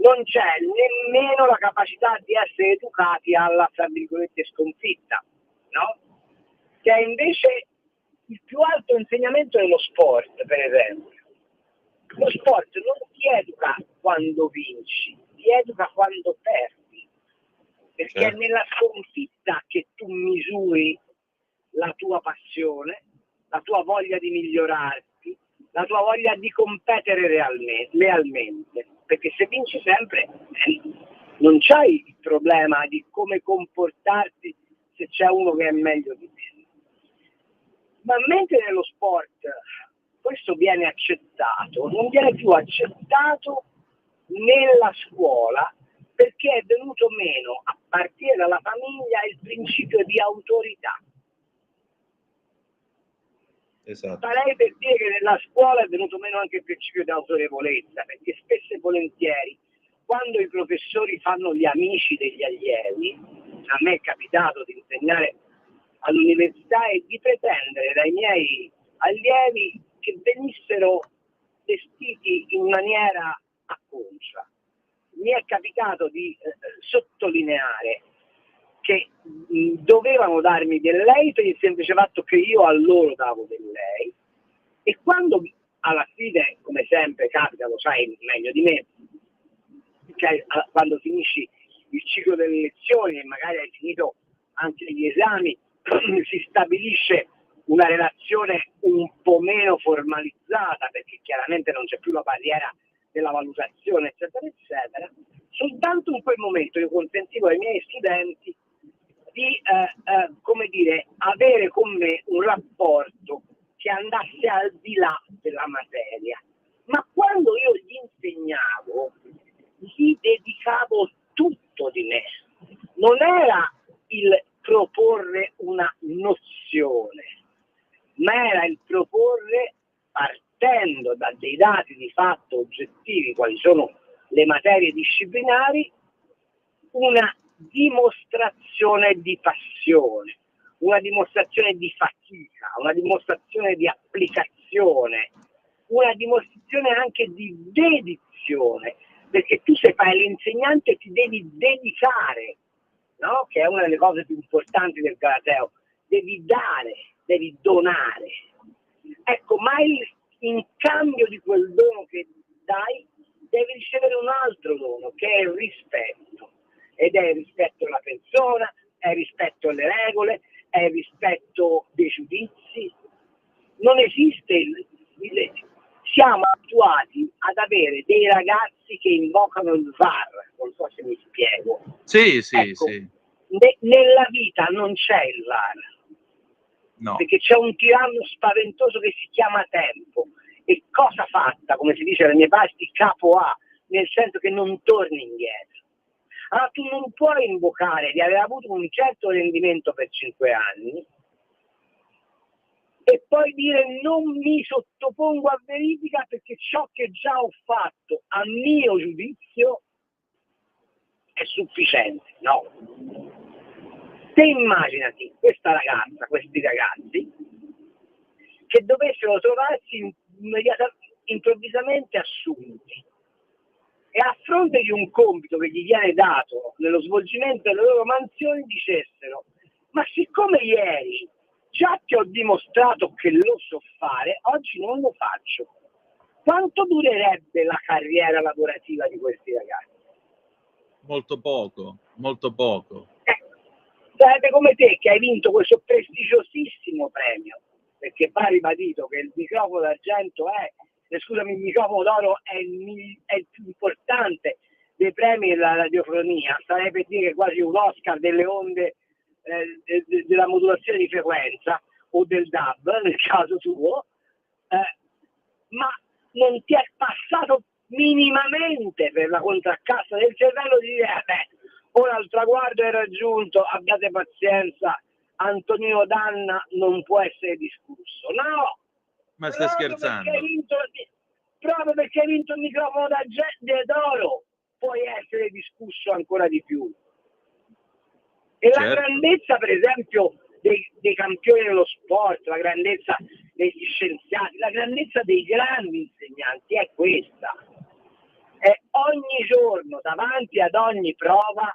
non c'è nemmeno la capacità di essere educati alla, tra virgolette, sconfitta, no? Che è invece il più alto insegnamento dello sport, per esempio. Lo sport non ti educa quando vinci, ti educa quando perdi, perché è nella sconfitta che tu misuri la tua passione, la tua voglia di migliorarti, la tua voglia di competere lealmente, perché se vinci sempre non c'hai il problema di come comportarti se c'è uno che è meglio di te. Ma mentre nello sport questo viene accettato, non viene più accettato nella scuola, perché è venuto meno, a partire dalla famiglia, il principio di autorità. Esatto. Sarei per dire che nella scuola è venuto meno anche il principio di autorevolezza, perché spesso e volentieri quando i professori fanno gli amici degli allievi, a me è capitato di insegnare all'università e di pretendere dai miei allievi che venissero vestiti in maniera acconcia. Mi è capitato di sottolineare che dovevano darmi del lei per il semplice fatto che io a loro davo del lei, e quando alla fine, come sempre capita, lo sai meglio di me, cioè, quando finisci il ciclo delle lezioni e magari hai finito anche gli esami, si stabilisce una relazione un po' meno formalizzata, perché chiaramente non c'è più la barriera della valutazione, eccetera, eccetera. Soltanto in quel momento io consentivo ai miei studenti di come dire, avere con me un rapporto che andasse al di là della materia. Ma quando io gli insegnavo, gli dedicavo tutto di me. Non era il proporre una nozione, ma era il proporre, partendo da dei dati di fatto oggettivi, quali sono le materie disciplinari, una dimostrazione di passione, una dimostrazione di fatica, una dimostrazione di applicazione, una dimostrazione anche di dedizione, perché tu se fai l'insegnante ti devi dedicare, no? Che è una delle cose più importanti del Galateo, devi dare, devi donare. Ecco, ma in cambio di quel dono che dai, devi ricevere un altro dono, che è il rispetto. Ed è il rispetto alla persona, è il rispetto alle regole, è il rispetto dei giudizi. Non esiste siamo abituati ad avere dei ragazzi che invocano il VAR, non so se mi spiego. Sì, sì, ecco, sì. Nella vita non c'è il VAR, No. perché c'è un tiranno spaventoso che si chiama tempo, e cosa fatta, come si dice dalle mie parti, capo A, nel senso che non torni indietro. Allora tu non puoi invocare di aver avuto un certo rendimento per 5 anni e poi dire non mi sottopongo a verifica perché ciò che già ho fatto a mio giudizio è sufficiente. No. Te immaginati questa ragazza, questi ragazzi che dovessero trovarsi improvvisamente assunti e a fronte di un compito che gli viene dato nello svolgimento delle loro mansioni dicessero: ma siccome ieri già ti ho dimostrato che lo so fare, oggi non lo faccio. Quanto durerebbe la carriera lavorativa di questi ragazzi? Molto poco, molto poco. Sarebbe come te che hai vinto questo prestigiosissimo premio, perché va ribadito che il microfono d'argento il microfono d'oro è il più importante dei premi della radiofonia, sarebbe dire quasi un Oscar delle onde della modulazione di frequenza o del DAB nel caso tuo, ma non ti è passato minimamente per la contraccassa del cervello di dire ora il traguardo è raggiunto, abbiate pazienza, Antonino Danna non può essere discusso. No! Ma stai scherzando? Proprio perché hai vinto il microfono d'oro puoi essere discusso ancora di più. E certo. La grandezza, per esempio, dei campioni dello sport, la grandezza degli scienziati, la grandezza dei grandi insegnanti è questa. ogni giorno, davanti ad ogni prova,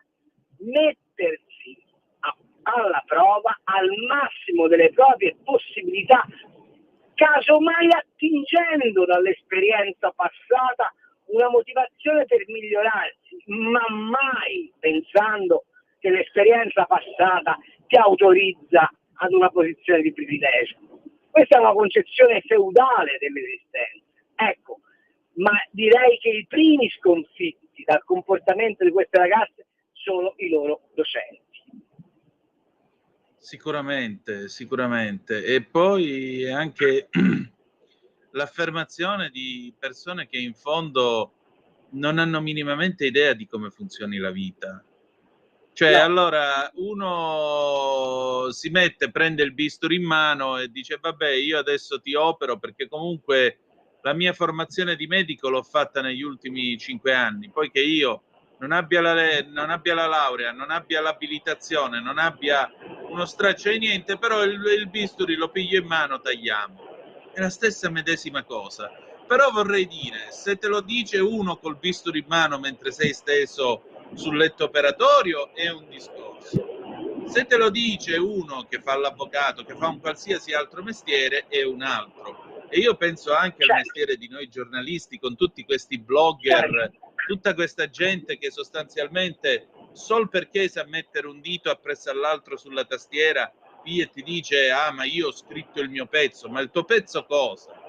mettersi alla prova al massimo delle proprie possibilità, casomai attingendo dall'esperienza passata una motivazione per migliorarsi, ma mai pensando che l'esperienza passata ti autorizza ad una posizione di privilegio. Questa è una concezione feudale dell'esistenza. Ecco, ma direi che i primi sconfitti dal comportamento di queste ragazze sono i loro docenti. Sicuramente, sicuramente. E poi anche l'affermazione di persone che in fondo non hanno minimamente idea di come funzioni la vita. Cioè, No. allora uno si mette, prende il bisturi in mano e dice vabbè, io adesso ti opero perché comunque la mia formazione di medico l'ho fatta negli ultimi 5 anni, poi che io non abbia la laurea, non abbia l'abilitazione, non abbia uno straccio di niente, però il bisturi lo piglio in mano, tagliamo. È la stessa medesima cosa. Però vorrei dire, se te lo dice uno col bisturi in mano mentre sei steso sul letto operatorio è un discorso. Se te lo dice uno che fa l'avvocato, che fa un qualsiasi altro mestiere, è un altro. E io penso anche al mestiere di noi giornalisti, con tutti questi blogger, tutta questa gente che sostanzialmente, sol perché sa mettere un dito appresso all'altro sulla tastiera, e ti dice ma io ho scritto il mio pezzo, ma il tuo pezzo cosa?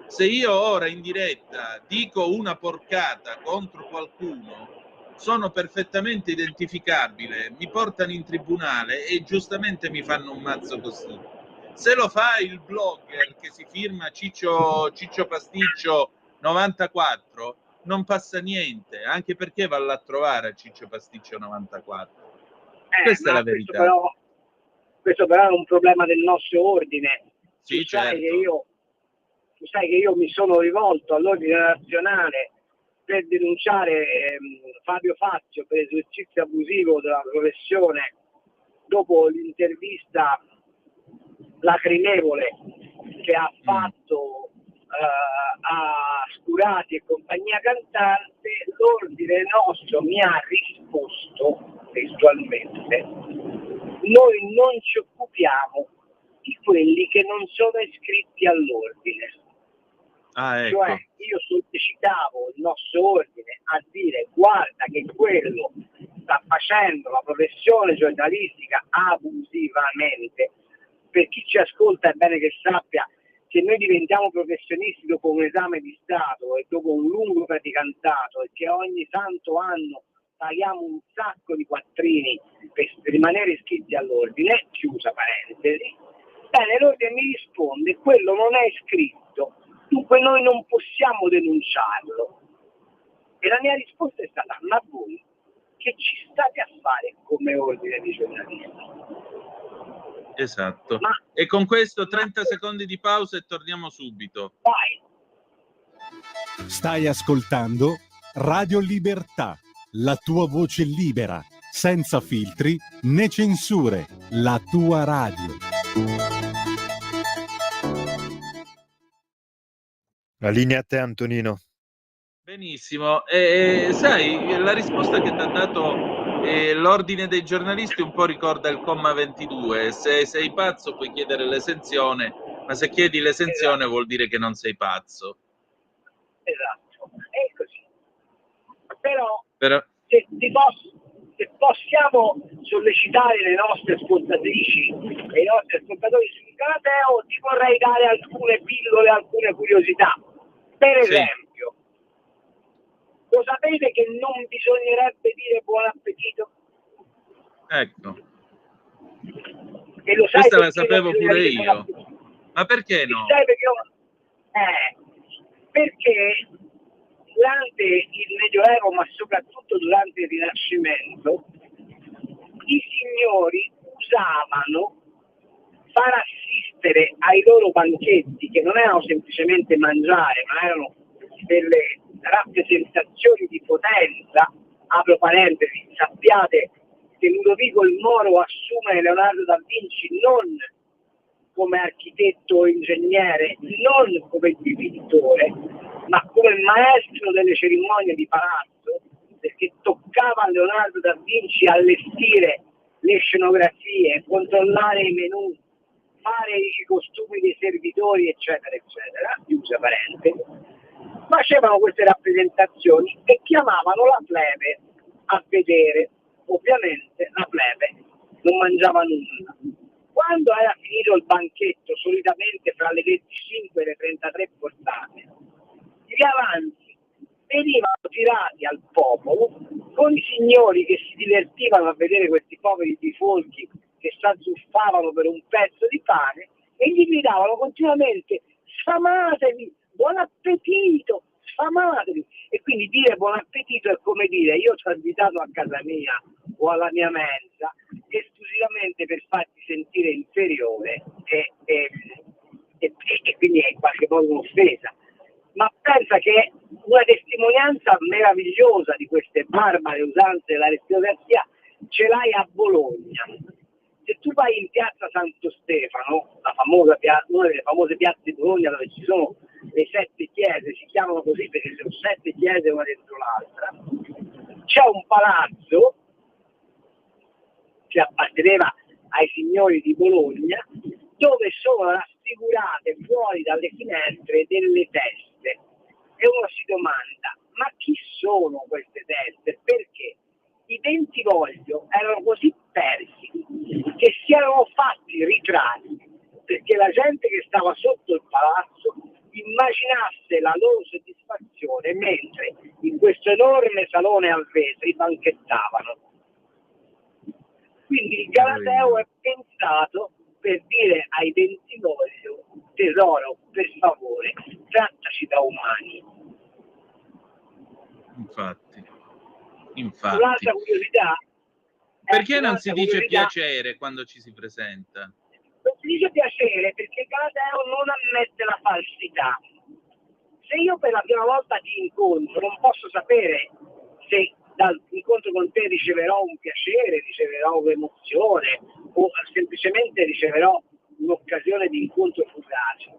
Se io ora in diretta dico una porcata contro qualcuno, sono perfettamente identificabile, mi portano in tribunale e giustamente mi fanno un mazzo così. Se lo fa il blogger che si firma Ciccio Pasticcio 94, non passa niente, anche perché va là a trovare a Ciccio Pasticcio 94. Questa è la verità. Questo però è un problema del nostro ordine. Sì, certo. Tu sai che io mi sono rivolto all'ordine nazionale per denunciare Fabio Fazio per esercizio abusivo della professione dopo l'intervista lacrimevole che ha fatto a Scurati e compagnia cantante. L'ordine nostro mi ha risposto testualmente: noi non ci occupiamo di quelli che non sono iscritti all'ordine. Ecco. Cioè io sollecitavo il nostro ordine a dire guarda che quello sta facendo la professione giornalistica abusivamente. Per chi ci ascolta è bene che sappia che noi diventiamo professionisti dopo un esame di Stato e dopo un lungo praticantato e che ogni santo anno paghiamo un sacco di quattrini per rimanere iscritti all'ordine, chiusa parentesi. Bene, l'ordine mi risponde: quello non è iscritto, dunque noi non possiamo denunciarlo. E la mia risposta è stata: ma voi che ci state a fare come ordine di giornalisti? Esatto. E con questo 30 secondi di pausa e torniamo subito. Vai. Stai ascoltando Radio Libertà, la tua voce libera, senza filtri né censure, la tua radio. La linea a te, Antonino. Benissimo. Sai, la risposta che ti ha dato l'ordine dei giornalisti un po' ricorda il comma 22. Se sei pazzo puoi chiedere l'esenzione, ma se chiedi l'esenzione vuol dire che non sei pazzo. Esatto, è così. Però se possiamo sollecitare le nostre ascoltatrici e i nostri ascoltatori sul Galateo, ti vorrei dare alcune pillole, alcune curiosità. Per esempio, lo sapete che non bisognerebbe dire buon appetito? Ecco. E lo sai, questa la sapevo pure io. Ma perché no? Perché durante il Medioevo, ma soprattutto durante il Rinascimento, i signori usavano far assistere ai loro banchetti, che non erano semplicemente mangiare, ma erano delle rappresentazioni di potenza. Apro parentesi, sappiate che Ludovico il Moro assume Leonardo da Vinci non come architetto o ingegnere, non come dipintore, ma come maestro delle cerimonie di palazzo, perché toccava a Leonardo da Vinci allestire le scenografie, controllare i menù, fare i costumi dei servitori, eccetera, eccetera, chiusa parentesi, facevano queste rappresentazioni e chiamavano la plebe a vedere. Ovviamente la plebe non mangiava nulla. Quando era finito il banchetto, solitamente fra le 25 e le 33 portate, gli avanzi venivano tirati al popolo con i signori che si divertivano a vedere questi poveri bifolchi che s'azzuffavano per un pezzo di pane e gli gridavano continuamente: sfamatevi, buon appetito, sfamatevi. E quindi dire buon appetito è come dire: io ti ho invitato a casa mia o alla mia mensa esclusivamente per farti sentire inferiore e quindi è in qualche modo un'offesa. Ma pensa che una testimonianza meravigliosa di queste barbare usanze dell'aristocrazia ce l'hai a Bologna. Se tu vai in piazza Santo Stefano, una delle famose piazze di Bologna dove ci sono le 7 chiese, si chiamano così perché sono 7 chiese una dentro l'altra, c'è un palazzo che apparteneva ai signori di Bologna, dove sono raffigurate fuori dalle finestre delle teste. E uno si domanda: ma chi sono queste teste? Perché i Bentivoglio erano così persi che si erano fatti ritratti perché la gente che stava sotto il palazzo immaginasse la loro soddisfazione mentre in questo enorme salone a vetri banchettavano. Quindi il Galateo è pensato per dire ai Bentivoglio: tesoro, per favore, trattaci da umani. Infatti. Un'altra curiosità. Perché non si dice piacere quando ci si presenta? Non si dice piacere perché il Galateo non ammette la falsità. Se io per la prima volta ti incontro, non posso sapere se dall'incontro con te riceverò un piacere, riceverò un'emozione o semplicemente riceverò un'occasione di incontro fugace.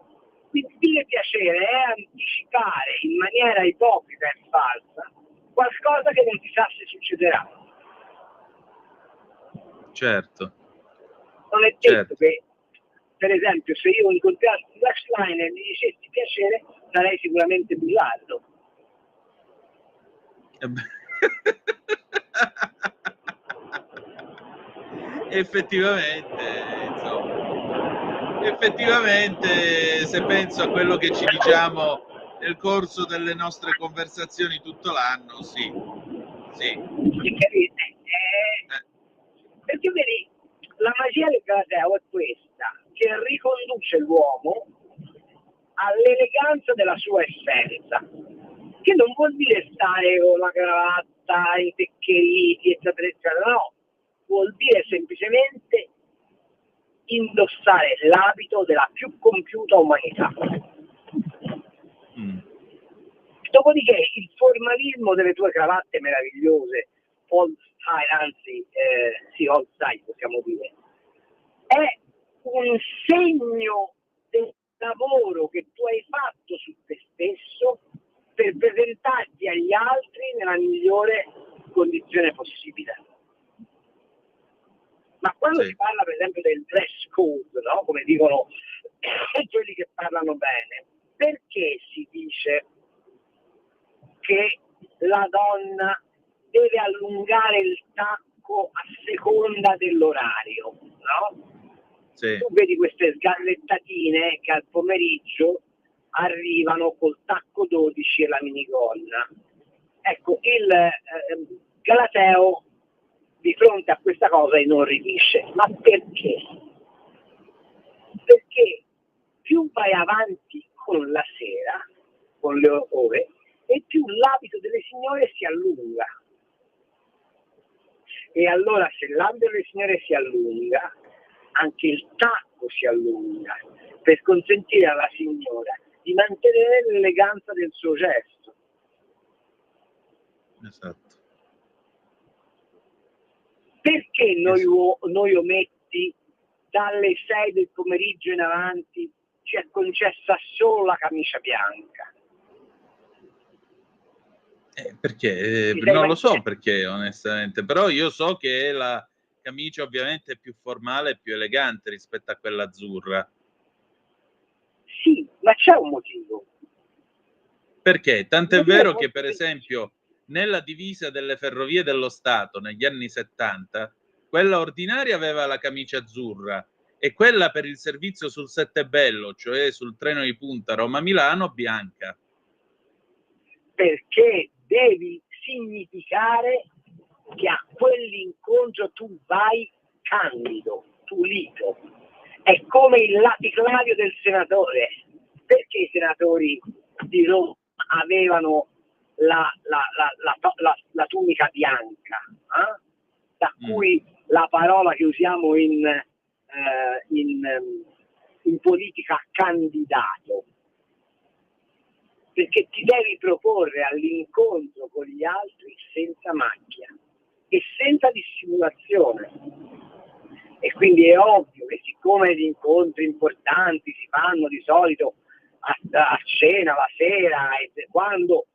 Quindi dire piacere è anticipare in maniera ipocrita e falsa qualcosa che non si sa se succederà. Certo. Non è detto che, per esempio, se io incontrassi Flashline e mi dicessi piacere, sarei sicuramente bugiardo. effettivamente, se penso a quello che ci diciamo nel corso delle nostre conversazioni tutto l'anno, sì. Perché vedi, la magia del Galateo è questa, che riconduce l'uomo all'eleganza della sua essenza, che non vuol dire stare con la cravatta, i teccheriti, eccetera, eccetera, no, vuol dire semplicemente indossare l'abito della più compiuta umanità. Dopodiché il formalismo delle tue cravatte meravigliose, old style possiamo dire, è un segno del lavoro che tu hai fatto su te stesso per presentarti agli altri nella migliore condizione possibile. Ma quando si parla per esempio del dress code, no? Come dicono quelli che parlano bene, perché si dice che la donna deve allungare il tacco a seconda dell'orario, no? Sì. Tu vedi queste sgallettatine che al pomeriggio arrivano col tacco 12 e la minigonna. Ecco, il Galateo di fronte a questa cosa inorridisce. Ma perché? Perché più vai avanti con la sera, con le ore, e più l'abito delle signore si allunga. E allora se l'abito delle signore si allunga, anche il tacco si allunga, per consentire alla signora di mantenere l'eleganza del suo gesto. Esatto. Perché noi ometti dalle 6 del pomeriggio in avanti ci è concessa solo la camicia bianca? Perché? Ti sei Non mai lo so chiesto? perché, onestamente, però io so che la camicia ovviamente è più formale e più elegante rispetto a quella azzurra. Sì, ma c'è un motivo. Perché? Il Tant'è motivo è vero che, molto per semplice. esempio, nella divisa delle Ferrovie dello Stato negli anni '70, quella ordinaria aveva la camicia azzurra e quella per il servizio sul Settebello, cioè sul treno di punta Roma-Milano, bianca. Perché devi significare che a quell'incontro tu vai candido, pulito. È come il laticlavio del senatore. Perché i senatori di Roma avevano la tunica bianca, da cui la parola che usiamo in politica, candidato, perché ti devi proporre all'incontro con gli altri senza macchia e senza dissimulazione. E quindi è ovvio che, siccome gli incontri importanti si fanno di solito a cena la sera, e quando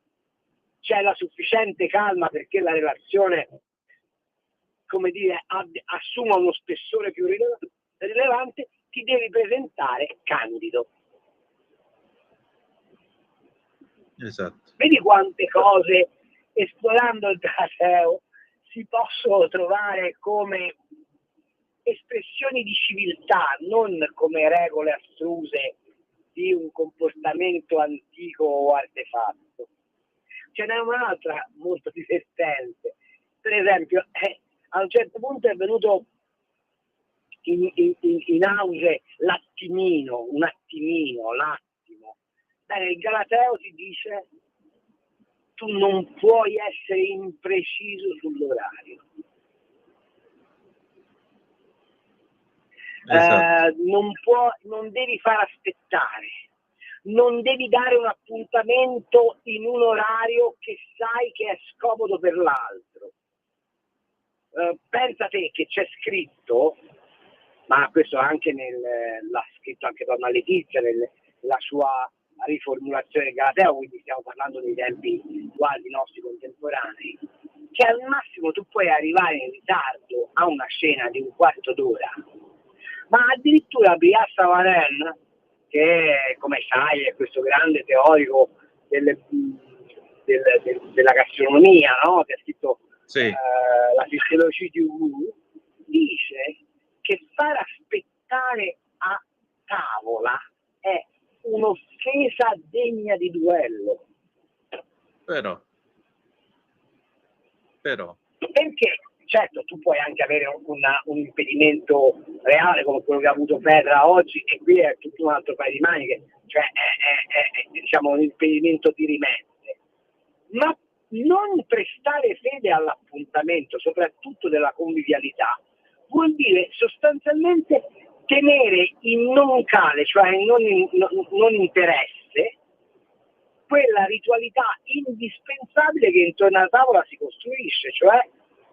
c'è la sufficiente calma perché la relazione, come dire, assuma uno spessore più rilevante, ti devi presentare candido. Esatto. Vedi quante cose, esplorando il Galateo, si possono trovare come espressioni di civiltà, non come regole astruse di un comportamento antico o artefatto. Ce n'è un'altra molto divertente. Per esempio, a un certo punto è venuto in auge l'attimino, un attimino, l'attimo. Nel Galateo si dice: tu non puoi essere impreciso sull'orario. Esatto. Non devi far aspettare, non devi dare un appuntamento in un orario che sai che è scomodo per l'altro. Pensa te che c'è scritto, ma questo anche l'ha scritto anche Donna Letizia nella sua riformulazione del Galateo, quindi stiamo parlando dei tempi quasi nostri contemporanei, che al massimo tu puoi arrivare in ritardo a una cena di un quarto d'ora, ma addirittura Briat Savarin, che come sai è questo grande teorico della gastronomia, no? Che ha scritto la fisiologia di Wu, dice che far aspettare a tavola è un'offesa degna di duello. Però. Perché? Certo, tu puoi anche avere un impedimento reale come quello che ha avuto Petra oggi, e qui è tutto un altro paio di maniche, cioè è diciamo un impedimento dirimente. Ma non prestare fede all'appuntamento, soprattutto della convivialità, vuol dire sostanzialmente tenere in non cale, cioè in non interesse, quella ritualità indispensabile che intorno alla tavola si costruisce, cioè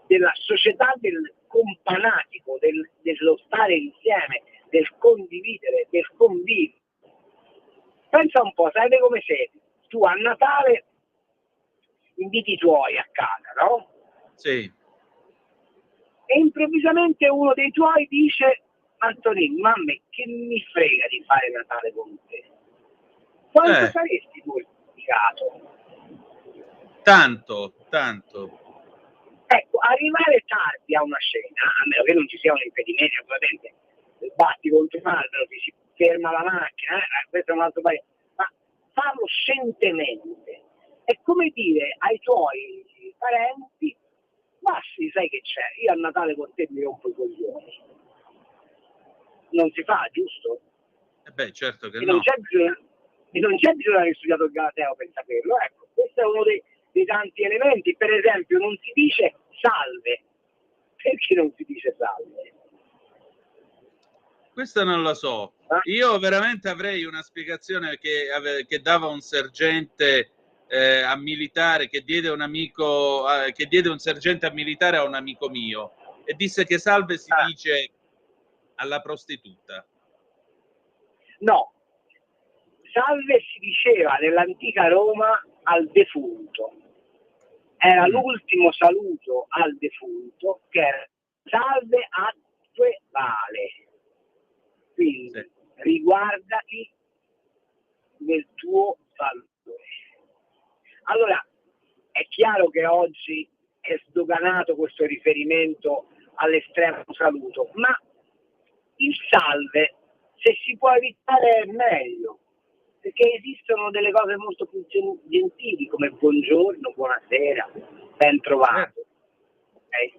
della società del companatico, dello stare insieme, del condividere, del convivere. Pensa un po', sarebbe come se tu a Natale inviti i tuoi a casa, no? Sì. E improvvisamente uno dei tuoi dice: Antonino, ma a me che mi frega di fare Natale con te? Quanto saresti mortificato? Tanto. Ecco, arrivare tardi a una cena, a meno che non ci sia un impedimento, ovviamente, batti contro un albero, ti si ferma la macchina, questo è un altro paese, ma farlo scientemente è come dire ai tuoi parenti: ma sì, sai che c'è, io a Natale con te mi rompo i coglioni. Non si fa, giusto? Certo che e no. Non c'è bisogno di aver studiato il Galateo per saperlo. Ecco, questo è uno dei tanti elementi. Per esempio, non si dice salve. Perché non si dice salve? Questa non la so. Io veramente avrei una spiegazione che dava un sergente a militare, che diede un sergente a militare a un amico mio, e disse che salve si dice alla prostituta. No, salve si diceva nell'antica Roma al defunto. era l'ultimo saluto al defunto, che era salve atque vale. Quindi riguardati nel tuo saluto. Allora, è chiaro che oggi è sdoganato questo riferimento all'estremo saluto, ma il salve, se si può evitare, è meglio, perché esistono delle cose molto più gentili, come buongiorno, buonasera, ben trovato. Okay?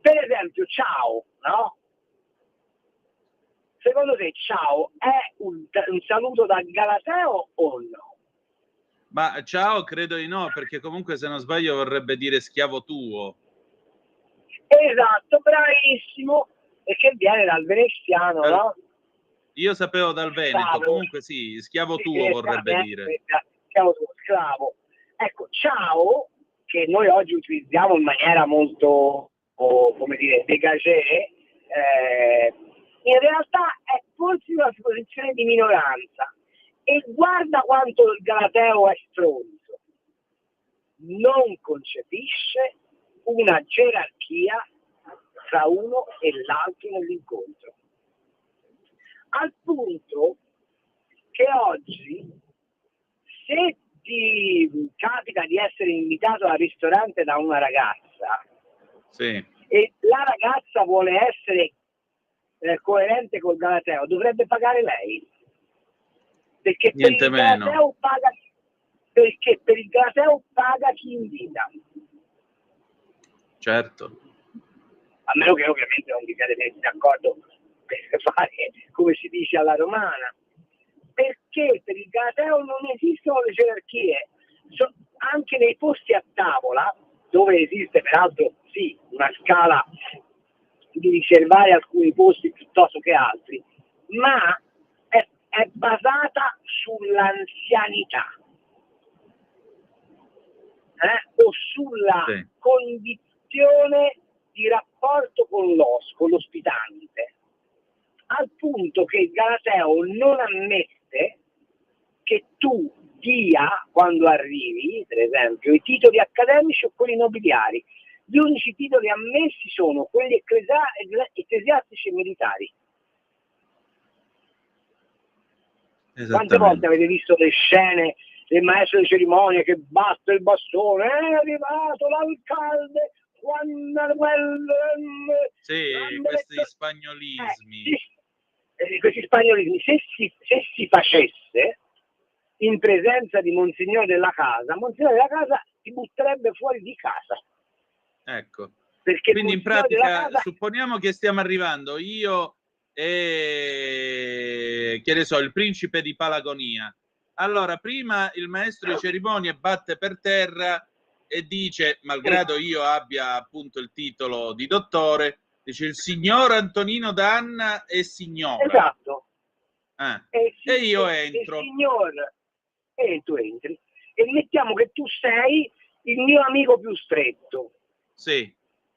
Per esempio, ciao, no? Secondo te ciao è un saluto da galateo o no? Ma ciao credo di no, perché comunque se non sbaglio vorrebbe dire schiavo tuo. Esatto, bravissimo, perché viene dal veneziano, no? Io sapevo dal Veneto, comunque sì, schiavo tuo vorrebbe dire. Schiavo tuo, sclavo. Ecco, ciao, che noi oggi utilizziamo in maniera molto, come dire, dégagée, in realtà è forse una posizione di minoranza. E guarda quanto il galateo è stronzo. Non concepisce una gerarchia tra uno e l'altro nell'incontro. Al punto che oggi, se ti capita di essere invitato al ristorante da una ragazza, sì, e la ragazza vuole essere coerente col galateo, dovrebbe pagare lei. Perché per il galateo paga, perché per il galateo paga chi invita. Certo. A meno che ovviamente non vi siate messi d'accordo per fare come si dice alla romana. Perché per il galateo non esistono le gerarchie. Anche nei posti a tavola, dove esiste peraltro sì una scala di riservare alcuni posti piuttosto che altri, ma è basata sull'anzianità o sulla condizione di rapporto con l'ospitante, al punto che il galateo non ammette che tu dia, quando arrivi, per esempio, i titoli accademici o quelli nobiliari. Gli unici titoli ammessi sono quelli ecclesiastici e militari. Quante volte avete visto le scene del maestro di cerimonia che batte il bastone? È arrivato l'alcalde Juan Manuel. Sì, questi spagnolismi. Questi spagnolismi, se si facesse in presenza di Monsignore della Casa ti butterebbe fuori di casa. Ecco. Perché quindi in pratica supponiamo che stiamo arrivando io e che ne so, il principe di Palagonia. Allora prima il maestro di cerimonie batte per terra e dice, malgrado io abbia appunto il titolo di dottore, dice il signor Antonino Danna è signora. Esatto. E io entro. E tu entri. E mettiamo che tu sei il mio amico più stretto. Sì.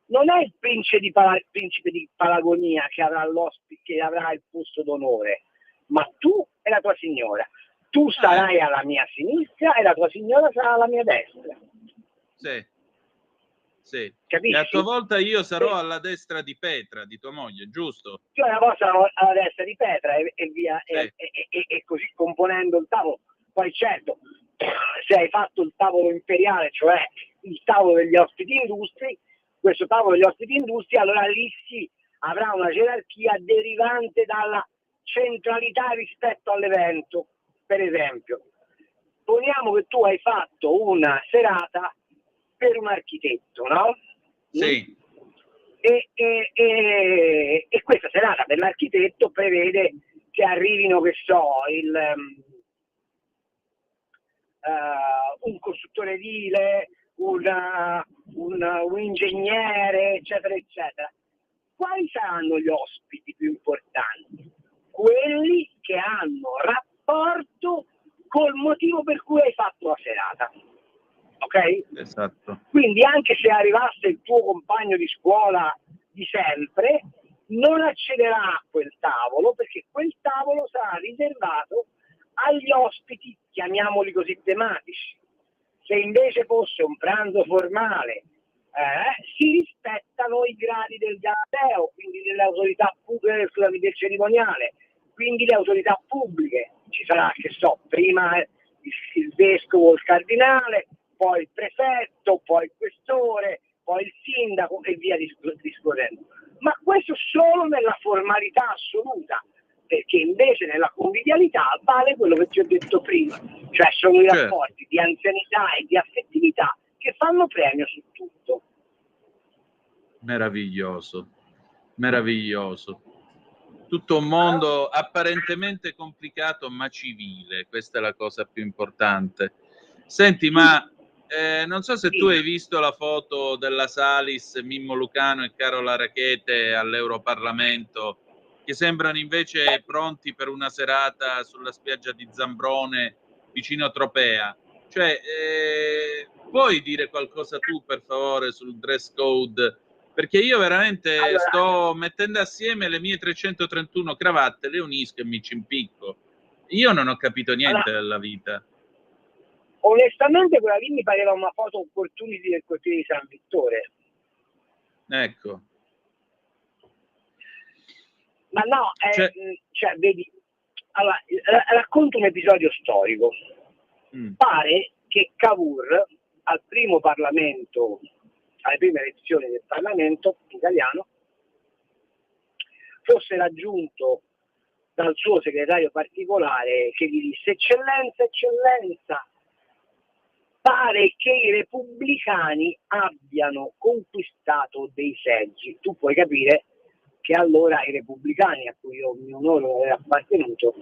Non è il principe di Palagonia che avrà l'ospite, che avrà il posto d'onore, ma tu e la tua signora. Tu sarai alla mia sinistra e la tua signora sarà alla mia destra. Sì. Sì. Capisci? E a tua volta io sarò alla destra di Petra, di tua moglie, giusto? Io una volta sarò alla destra di Petra e via, e così componendo il tavolo. Poi certo, se hai fatto il tavolo imperiale, cioè il tavolo degli ospiti illustri, questo tavolo degli ospiti illustri, allora lì sì, avrà una gerarchia derivante dalla centralità rispetto all'evento. Per esempio, poniamo che tu hai fatto una serata per un architetto, no? Sì. E questa serata per l'architetto prevede che arrivino, che so, un costruttore edile, un ingegnere, eccetera, eccetera. Quali saranno gli ospiti più importanti? Quelli che hanno rapporto col motivo per cui hai fatto la serata. Ok? Esatto. Quindi anche se arrivasse il tuo compagno di scuola di sempre, non accederà a quel tavolo, perché quel tavolo sarà riservato agli ospiti, chiamiamoli così, tematici. Se invece fosse un pranzo formale, si rispettano i gradi del Galateo, quindi delle autorità pubbliche del cerimoniale, quindi le autorità pubbliche. Ci sarà, che so, prima il vescovo o il cardinale, poi il prefetto, poi il questore, poi il sindaco e via discorrendo. Ma questo solo nella formalità assoluta, perché invece nella convivialità vale quello che ti ho detto prima, cioè sono i rapporti di anzianità e di affettività che fanno premio su tutto. Meraviglioso, meraviglioso. Tutto un mondo apparentemente complicato ma civile, questa è la cosa più importante. Senti, ma non so se tu hai visto la foto della Salis, Mimmo Lucano e Carola Rackete all'Europarlamento, che sembrano invece pronti per una serata sulla spiaggia di Zambrone vicino a Tropea. Cioè, puoi dire qualcosa tu per favore sul dress code? Perché io veramente sto mettendo assieme le mie 331 cravatte, le unisco e mi ci impicco. Io non ho capito niente della vita. Onestamente quella lì mi pareva una foto opportunity del Cortile di San Vittore. Ecco. Ma no, cioè vedi, allora, racconto un episodio storico. Pare che Cavour al primo Parlamento, alle prime elezioni del Parlamento italiano, fosse raggiunto dal suo segretario particolare che gli disse: Eccellenza, pare che i repubblicani abbiano conquistato dei seggi. Tu puoi capire che allora i repubblicani, a cui io mi onoro di aver appartenuto,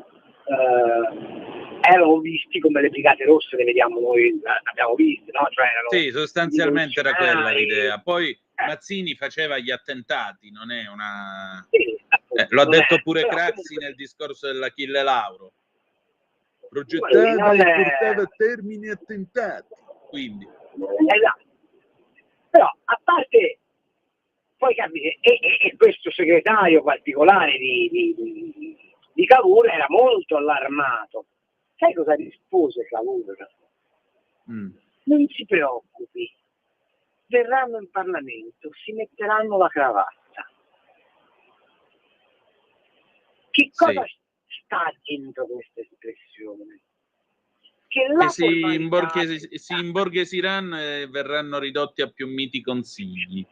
erano visti come le Brigate Rosse, le vediamo noi, abbiamo visto, no? Cioè sì, sostanzialmente era quella l'idea. Poi Mazzini faceva gli attentati, non è una... Sì, lo ha detto pure Craxi nel discorso dell'Achille Lauro. Progettava e portava a termine attentati. Quindi. Esatto. Però, a parte, poi capire, e questo segretario particolare di Cavour era molto allarmato. Sai cosa rispose Cavour? Non si preoccupi, verranno in Parlamento, si metteranno la cravatta. Che cosa sta dentro questa espressione? Che si imborghesiranno e verranno ridotti a più miti consigli.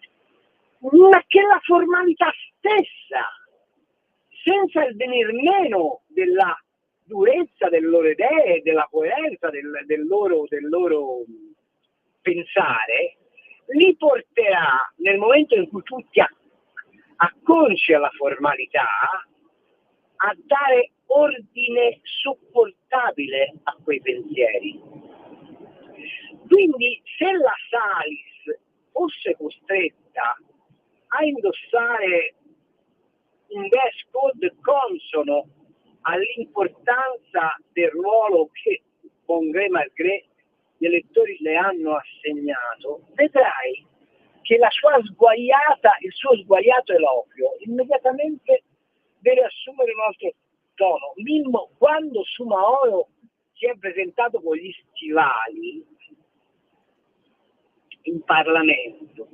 Ma che la formalità stessa, senza il venir meno della durezza delle loro idee, della coerenza del loro pensare, li porterà, nel momento in cui tu ti acconci alla formalità, a dare ordine sopportabile a quei pensieri. Quindi se la Salis fosse costretta a indossare un dress code consono all'importanza del ruolo che, con gré malgré, gli elettori le hanno assegnato, vedrai che il suo sguaiato eloquio immediatamente deve assumere un altro tono. Mimmo, quando su Maoro si è presentato con gli stivali in Parlamento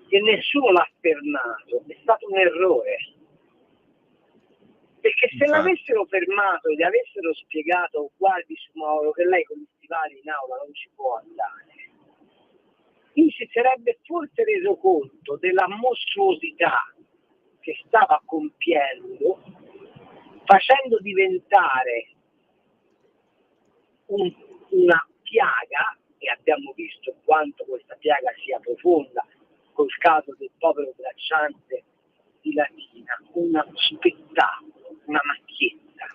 e nessuno l'ha fermato, è stato un errore. Perché se l'avessero fermato e gli avessero spiegato: guardi su Mauro che lei con gli stivali in aula non ci può andare, lui si sarebbe forse reso conto della mostruosità che stava compiendo, facendo diventare una piaga, e abbiamo visto quanto questa piaga sia profonda col caso del povero bracciante di Latina, uno spettacolo, una macchietta.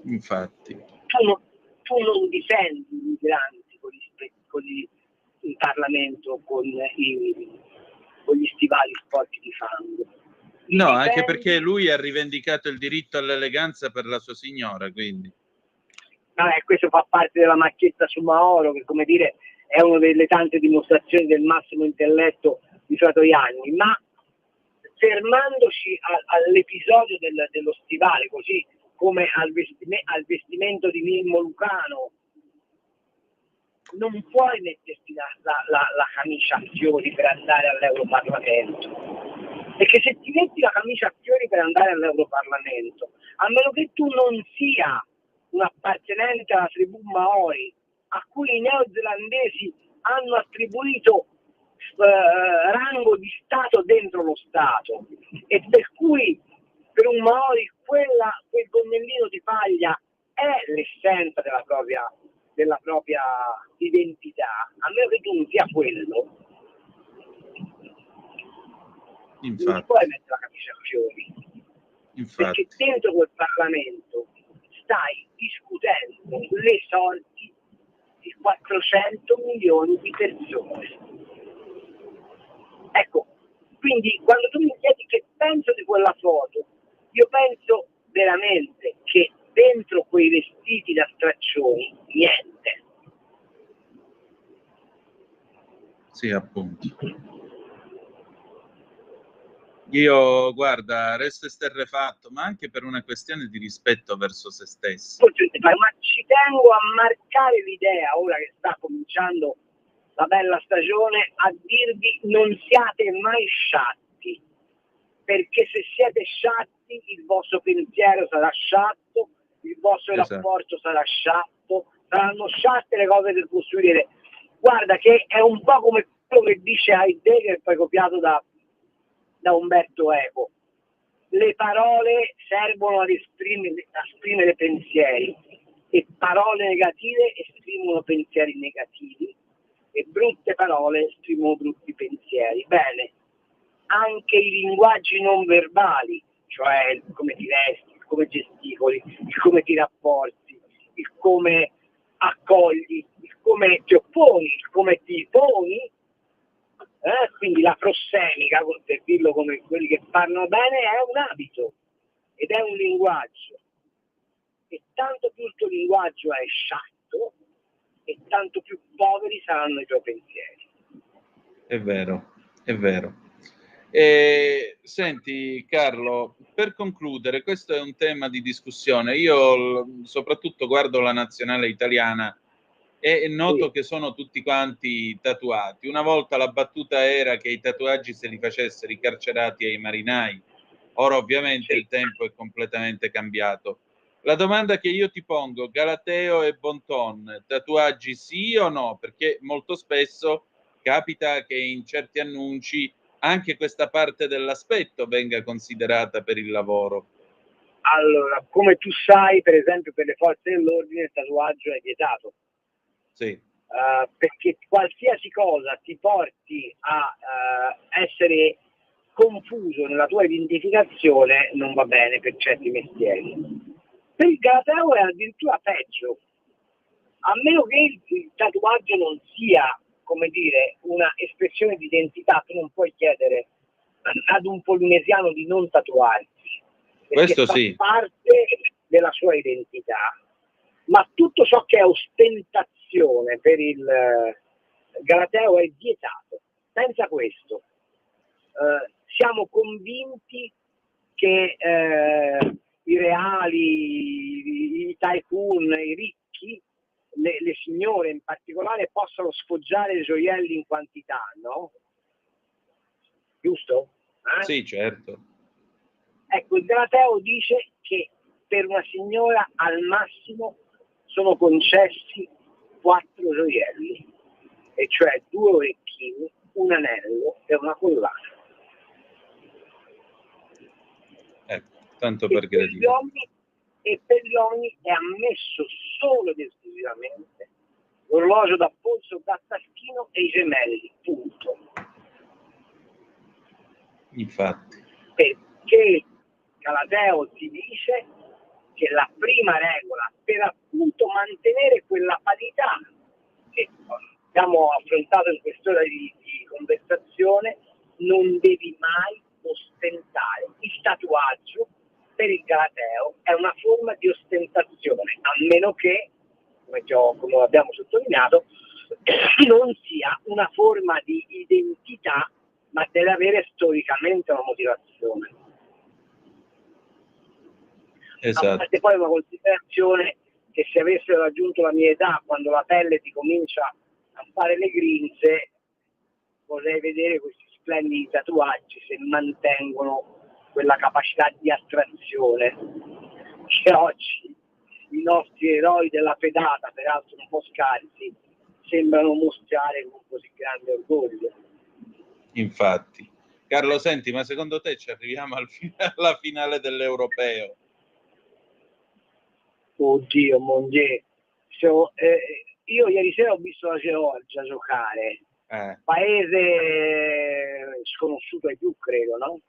Infatti. Tu non difendi i migranti in Parlamento con gli stivali sporchi di fango. No, anche perché lui ha rivendicato il diritto all'eleganza per la sua signora, quindi. Questo fa parte della macchietta su Maoro, che, come dire, è una delle tante dimostrazioni del massimo intelletto di Fratoianni, ma fermandoci all'episodio dello stivale, così come al vestimento di Mimmo Lucano, non puoi metterti la camicia a fiori per andare all'Europarlamento, perché se ti metti la camicia a fiori per andare all'Europarlamento, a meno che tu non sia un appartenente alla tribù Maori a cui i neozelandesi hanno attribuito rango di Stato dentro lo Stato, e per cui per un Maori quel gonnellino di paglia è l'essenza della propria identità, a meno che tu non sia quello. Infatti. Non puoi mettere la camicia a fiori. Infatti. Perché dentro quel Parlamento stai discutendo le sorti di 400 milioni di persone. Ecco, quindi quando tu mi chiedi che penso di quella foto, io penso veramente che dentro quei vestiti da straccioni niente. Sì, appunto. Io, guarda, resto esterrefatto, ma anche per una questione di rispetto verso se stesso. Ma ci tengo a marcare l'idea, ora che sta cominciando la bella stagione, a dirvi: non siate mai sciatti, perché se siete sciatti il vostro pensiero sarà sciatto, il vostro rapporto sarà sciatto, saranno sciatte le cose per costruire. Guarda che è un po' come quello che dice Heidegger, poi copiato da Umberto Eco: le parole servono ad esprimere pensieri, e parole negative esprimono pensieri negativi, e brutte parole esprimono brutti pensieri. Bene, anche i linguaggi non verbali, cioè il come ti vesti, il come gesticoli, il come ti rapporti, il come accogli, il come ti opponi, il come ti poni, quindi la prossemica, per dirlo come quelli che parlano bene, è un abito ed è un linguaggio, e tanto più il tuo linguaggio è sciatto e tanto più poveri saranno i tuoi pensieri. È vero, è vero. Senti Carlo, per concludere, questo è un tema di discussione. Io soprattutto guardo la nazionale italiana e noto che sono tutti quanti tatuati. Una volta la battuta era che i tatuaggi se li facessero i carcerati e i marinai. Ora ovviamente il tempo è completamente cambiato. La domanda che io ti pongo: Galateo e Bonton, tatuaggi sì o no? Perché molto spesso capita che in certi annunci anche questa parte dell'aspetto venga considerata per il lavoro. Allora, come tu sai, per esempio per le forze dell'ordine il tatuaggio è vietato. Sì. Perché qualsiasi cosa ti porti a essere confuso nella tua identificazione non va bene per certi mestieri. Per il Galateo è addirittura peggio, a meno che il tatuaggio non sia, come dire, una espressione di identità. Tu non puoi chiedere ad un polinesiano di non tatuarsi, perché questo fa sì, parte della sua identità. Ma tutto ciò che è ostentazione per il Galateo è vietato. Pensa questo: siamo convinti che i reali, i tycoon, i ricchi, le signore in particolare, possano sfoggiare i gioielli in quantità, no? Giusto? Sì, certo. Ecco, il Galateo dice che per una signora al massimo sono concessi 4 gioielli, e cioè 2 orecchini, un anello e una collana. Ecco, tanto per gradire. E per gli uomini è ammesso solo ed esclusivamente l'orologio da polso, da taschino e i gemelli, punto. Infatti. Perché Galateo ti dice che la prima regola per appunto mantenere quella parità che abbiamo affrontato in quest'ora di conversazione, non devi mai ostentare. Il tatuaggio per il Galateo è una forma di ostentazione, a meno che, come abbiamo sottolineato, non sia una forma di identità, ma deve avere storicamente una motivazione. Esatto. A parte poi una considerazione, che se avessero raggiunto la mia età, quando la pelle ti comincia a fare le grinze, vorrei vedere questi splendidi tatuaggi se mantengono quella capacità di attrazione che oggi i nostri eroi della pedata, peraltro un po' scarsi, sembrano mostrare con così grande orgoglio. Infatti. Carlo, senti, ma secondo te ci arriviamo alla finale dell'Europeo? Oddio, mon Dieu. Io ieri sera ho visto la Georgia giocare, paese sconosciuto ai più, credo, no?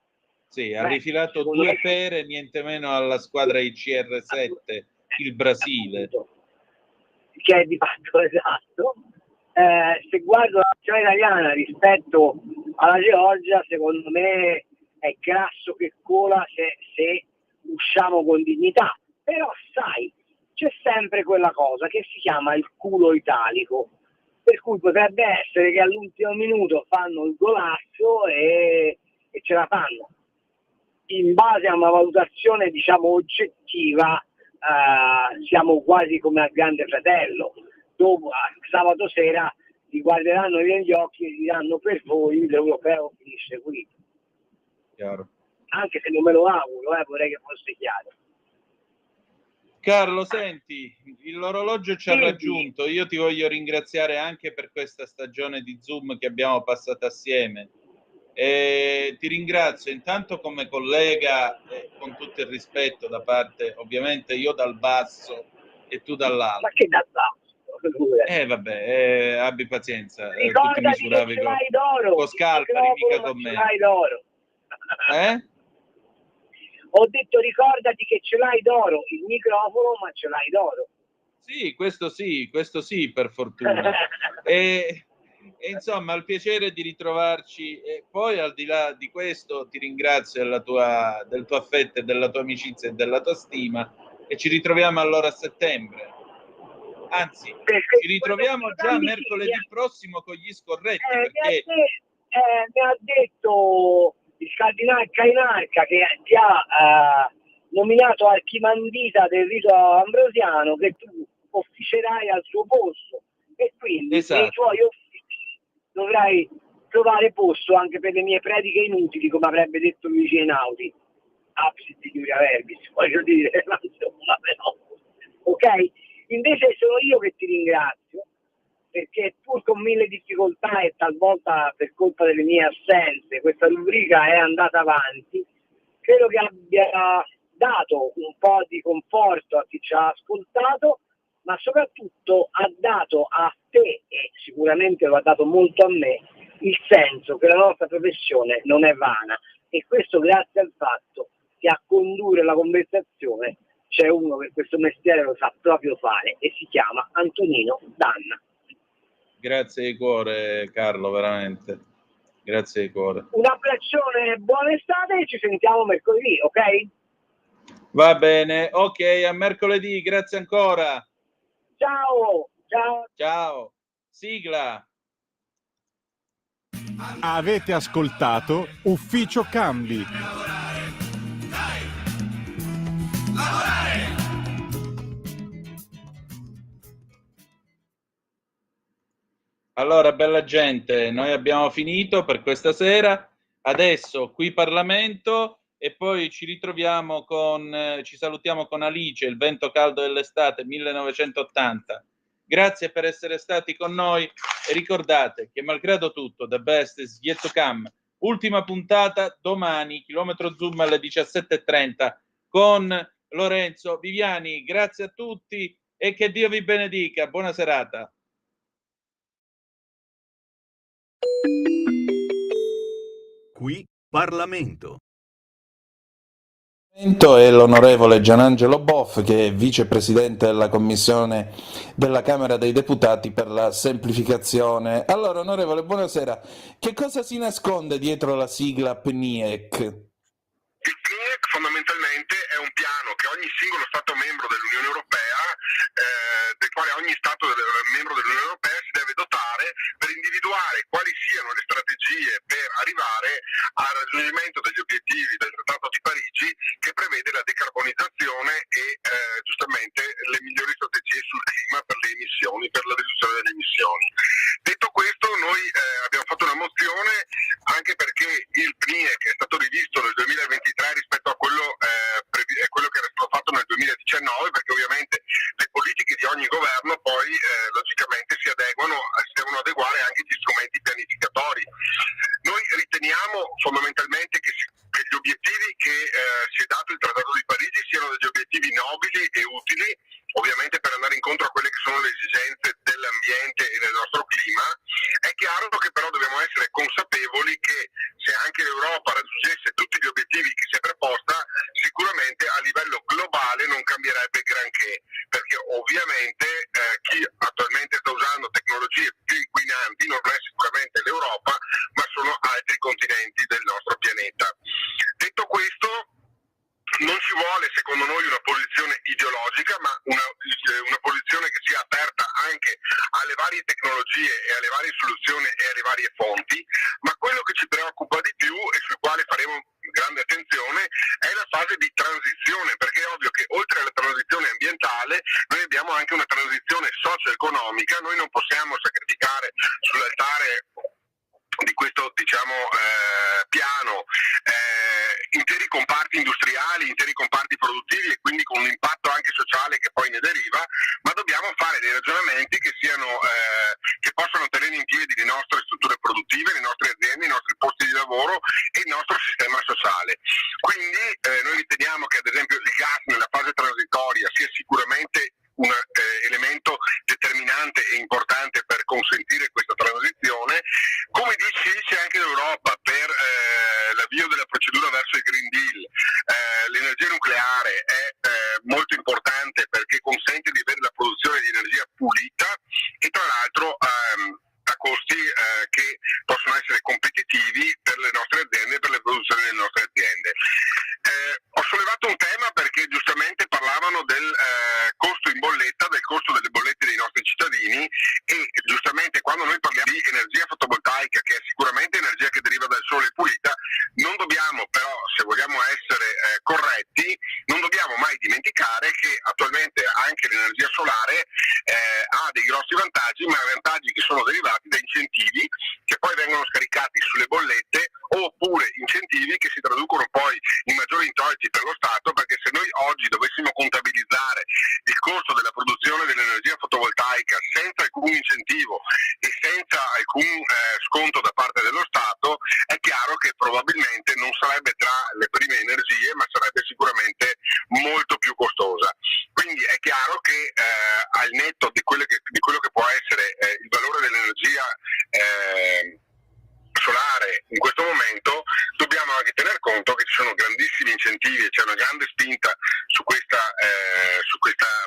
Sì, ha rifilato 2 pere, niente meno alla squadra ICR7, il Brasile. Che è di fatto esatto. Se guardo la nazionale italiana rispetto alla Georgia, secondo me è grasso che cola se usciamo con dignità. Però sai, c'è sempre quella cosa che si chiama il culo italico, per cui potrebbe essere che all'ultimo minuto fanno il golazzo e ce la fanno. In base a una valutazione, diciamo, oggettiva, siamo quasi come al Grande Fratello. Dopo, sabato sera, ti guarderanno negli occhi e diranno: per voi l'Europeo finisce qui. Chiaro. Anche se non me lo auguro, vorrei che fosse chiaro. Carlo, senti, l'orologio ci ha raggiunto. Io ti voglio ringraziare anche per questa stagione di Zoom che abbiamo passato assieme. E ti ringrazio intanto come collega, con tutto il rispetto da parte, ovviamente io dal basso e tu dall'alto. Ma che dal basso? Vabbè, abbi pazienza. Tu ti Ricordati misuravi che ce l'hai d'oro, con Scalpari, mica con me. Ce l'hai d'oro. Ho detto ricordati che ce l'hai d'oro, il microfono, ma ce l'hai d'oro. Sì, questo sì, per fortuna. E insomma, il piacere di ritrovarci. E poi, al di là di questo, ti ringrazio del tuo affetto e della tua amicizia e della tua stima. E ci ritroviamo allora a settembre. Anzi, ci ritroviamo già mercoledì prossimo con gli scorretti. Perché mi ha detto il cardinale Cainarca, che ti ha nominato archimandrita del rito ambrosiano, che tu officerai al suo posto, e quindi nei tuoi uffici dovrai trovare posto anche per le mie prediche inutili, come avrebbe detto Luigi Einaudi. Absit iuria verbis, voglio dire, ma insomma, però, ok? Invece sono io che ti ringrazio, perché pur con 1000 difficoltà e talvolta per colpa delle mie assenze, questa rubrica è andata avanti. Credo che abbia dato un po' di conforto a chi ci ha ascoltato, ma soprattutto ha dato a te, e sicuramente lo ha dato molto a me, il senso che la nostra professione non è vana, e questo grazie al fatto che a condurre la conversazione c'è uno che questo mestiere lo sa proprio fare, e si chiama Antonino Danna. Grazie di cuore, Carlo, veramente. Grazie di cuore. Un abbraccione, buona estate, e ci sentiamo mercoledì, ok? Va bene, ok, a mercoledì, grazie ancora. Ciao. Ciao. Sigla. Avete ascoltato Ufficio Cambi. Allora, bella gente, noi abbiamo finito per questa sera. Adesso qui Parlamento, e poi ci ritroviamo ci salutiamo con Alice, Il vento caldo dell'estate 1980. Grazie per essere stati con noi, e ricordate che malgrado tutto, the best is yet to come. Ultima puntata domani, chilometro Zoom alle 17:30 con Lorenzo Viviani. Grazie a tutti e che Dio vi benedica. Buona serata. Qui Parlamento. È l'onorevole Gianangelo Boff, che è vicepresidente della commissione della Camera dei Deputati per la semplificazione. Allora, onorevole, buonasera. Che cosa si nasconde dietro la sigla PNIEC? Il PNIEC fondamentalmente è un piano che ogni singolo Stato membro dell'Unione Europea, del quale ogni Stato membro dell'Unione Europea si deve dotare per individuare quali siano le strategie per arrivare al raggiungimento degli obiettivi del Trattato di Parigi, che prevede la decarbonizzazione e giustamente le migliori strategie sul clima per le emissioni, per la riduzione delle emissioni. un'emozione anche perché il PNIEC è stato rivisto nel 2023 rispetto a quello che era stato fatto nel 2019, perché ovviamente le politiche di ogni governo poi logicamente si devono adeguare anche gli strumenti pianificatori. Noi riteniamo fondamentalmente che gli obiettivi che si è dato il Trattato di Parigi siano degli obiettivi nobili e utili, ovviamente per andare incontro a quelle che sono le esigenze dell'ambiente e del nostro clima. È chiaro che però dobbiamo essere consapevoli che se anche l'Europa raggiungesse tutti gli obiettivi che si è preposta, sicuramente a livello globale non cambierebbe granché, perché ovviamente chi attualmente sta usando tecnologie più inquinanti non è sicuramente l'Europa, ma sono altri continenti del nostro pianeta. Detto questo, non ci vuole secondo noi una posizione ideologica, ma una posizione che sia aperta anche alle varie tecnologie e alle varie soluzioni e alle varie fonti, ma quello che ci preoccupa di più e sul quale faremo grande attenzione è la fase di transizione, perché è ovvio che oltre alla transizione ambientale noi abbiamo anche una transizione socio-economica. Noi non possiamo sacrificare sull'altare di questo piano interi comparti industriali, interi comparti produttivi e quindi con un impatto anche sociale che poi ne deriva, ma dobbiamo fare dei ragionamenti che possano tenere in piedi le nostre strutture produttive, le nostre aziende, i nostri posti di lavoro e il nostro sistema sociale. Quindi noi riteniamo che ad esempio il gas nella fase transitoria sia sicuramente un elemento determinante e importante per consentire questa transizione, come dice anche l'Europa per l'avvio della procedura verso il Green Deal. L'energia nucleare è molto importante perché consente di avere la produzione di energia pulita e tra l'altro a costi che possono essere competitivi per le nostre aziende e per le produzioni delle nostre aziende. Ho sollevato un tema perché giustamente parlavano del costo in bolletta, del costo delle bollette dei nostri cittadini, e giustamente quando noi parliamo di energia fotovoltaica, che è sicuramente energia che deriva dal sole pulita, non dobbiamo però, se vogliamo essere corretti, non dobbiamo mai dimenticare che attualmente anche l'energia solare ha dei grossi vantaggi, ma vantaggi che sono derivati da incentivi che poi vengono scaricati sulle bollette, oppure incentivi che si traducono poi in maggiori introiti per lo Stato, perché se noi oggi dovessimo contabilizzare il costo della produzione dell'energia fotovoltaica senza alcun incentivo e senza alcun sconto da parte dello Stato, è chiaro che probabilmente non sarebbe tra le prime energie, ma sarebbe sicuramente molto più costosa. Quindi è chiaro che al netto di quello che può essere il valore dell'energia solare in questo momento, dobbiamo anche tener conto che ci sono grandissimi incentivi e c'è una grande spinta su questa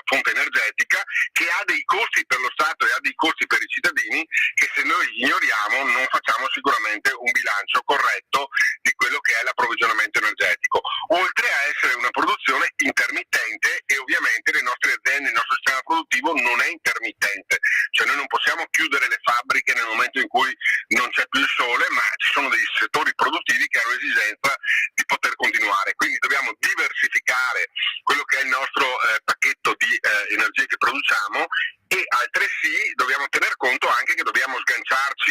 fonte energetica che ha dei costi per lo Stato e ha dei costi per i cittadini che se noi ignoriamo non facciamo sicuramente un bilancio corretto di quello che è l'approvvigionamento energetico, oltre a essere una produzione intermittente. E ovviamente le nostre aziende, il nostro sistema produttivo non è intermittente, cioè noi non possiamo chiudere le fabbriche nel momento in cui non c'è più il sole, ma ci sono dei settori produttivi che hanno esigenza di poter continuare, quindi dobbiamo diversificare quello che è il nostro pacchetto di energie che produciamo, e altresì dobbiamo tener conto anche che dobbiamo sganciarci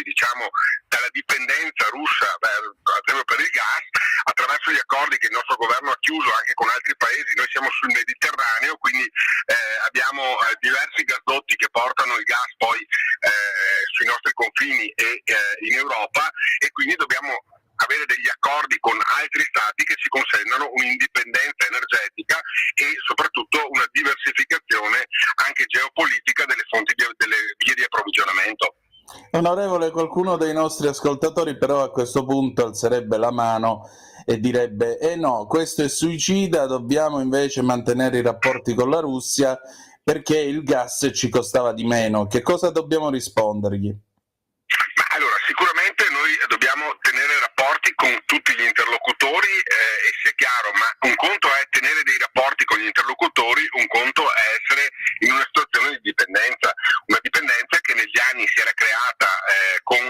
dalla dipendenza russa ad esempio per il gas attraverso gli accordi che il nostro governo ha chiuso anche con altri paesi. Noi siamo sul Mediterraneo, quindi abbiamo diversi gasdotti che portano il gas poi sui nostri confini e in Europa, e quindi dobbiamo avere degli accordi con altri stati che ci consentano un'indipendenza energetica e soprattutto una diversificazione anche geopolitica delle fonti delle vie di approvvigionamento. Onorevole, qualcuno dei nostri ascoltatori però a questo punto alzerebbe la mano e direbbe no, questo è suicida, dobbiamo invece mantenere i rapporti con la Russia perché il gas ci costava di meno. Che cosa dobbiamo rispondergli? Allora, sicuramente noi dobbiamo tenere rapporti con tutti gli interlocutori e sia chiaro, ma un conto è tenere dei rapporti con gli interlocutori, un conto è essere in una situazione di dipendenza, una dipendenza che negli anni si era creata con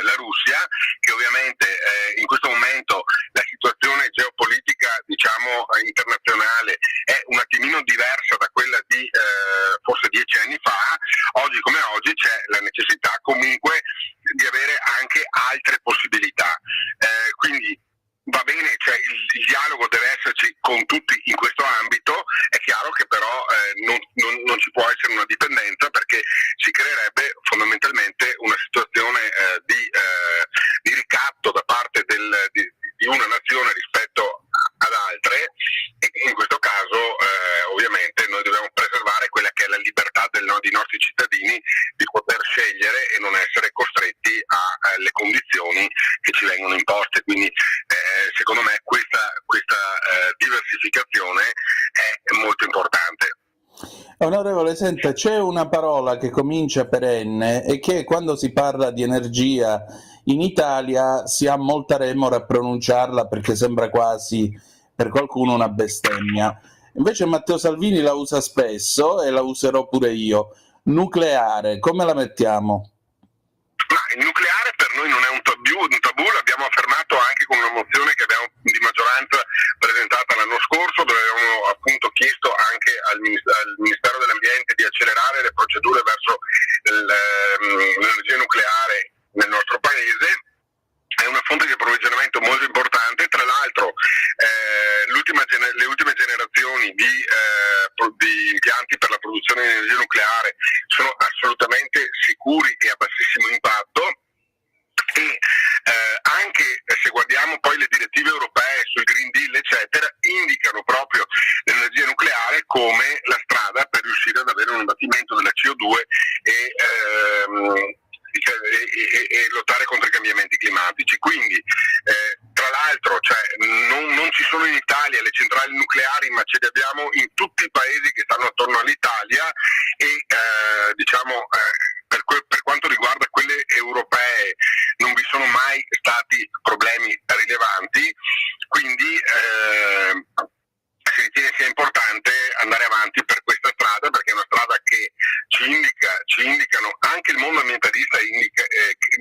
la Russia, che ovviamente in questo momento la situazione geopolitica internazionale è un attimino diversa da quella di forse 10 anni fa. Oggi come oggi c'è la necessità comunque di avere anche altre possibilità. Quindi va bene, cioè il dialogo deve esserci con tutti in questo ambito, è chiaro che però non ci può essere una dipendenza, perché si creerebbe fondamentalmente una situazione di ricatto da parte di una nazione rispetto ad altre, e in questo caso ovviamente noi dobbiamo preservare quella che è la libertà dei nostri cittadini di poter scegliere e non essere costretti alle condizioni che ci vengono imposte. Quindi secondo me questa diversificazione è molto importante. Onorevole, senta, c'è una parola che comincia per N e che quando si parla di energia in Italia si ha molta remora a pronunciarla perché sembra quasi per qualcuno una bestemmia. Invece Matteo Salvini la usa spesso e la userò pure io. Nucleare, come la mettiamo? Ma il nucleare per noi non è un tabù, l'abbiamo affermato anche con una mozione che abbiamo di maggioranza presentata l'anno scorso, dove avevamo appunto chiesto anche al Ministero dell'Ambiente di accelerare le procedure verso l'energia nucleare nel nostro paese. È una fonte di approvvigionamento molto importante, tra l'altro le ultime generazioni di impianti per la produzione di energia nucleare sono assolutamente sicuri e a bassissimo impatto, e anche se guardiamo poi le direttive europee sul Green Deal eccetera, indicano proprio l'energia nucleare come la strada per riuscire ad avere un abbattimento della CO2 e lottare contro i cambiamenti climatici. Quindi tra l'altro non ci sono in Italia le centrali nucleari, ma ce le abbiamo in tutti i paesi che stanno attorno all'Italia, e per quanto riguarda quelle europee non vi sono mai stati problemi rilevanti, quindi si ritiene sia importante andare avanti per questa strada, perché è una strada che ci indicano anche il mondo ambientalista,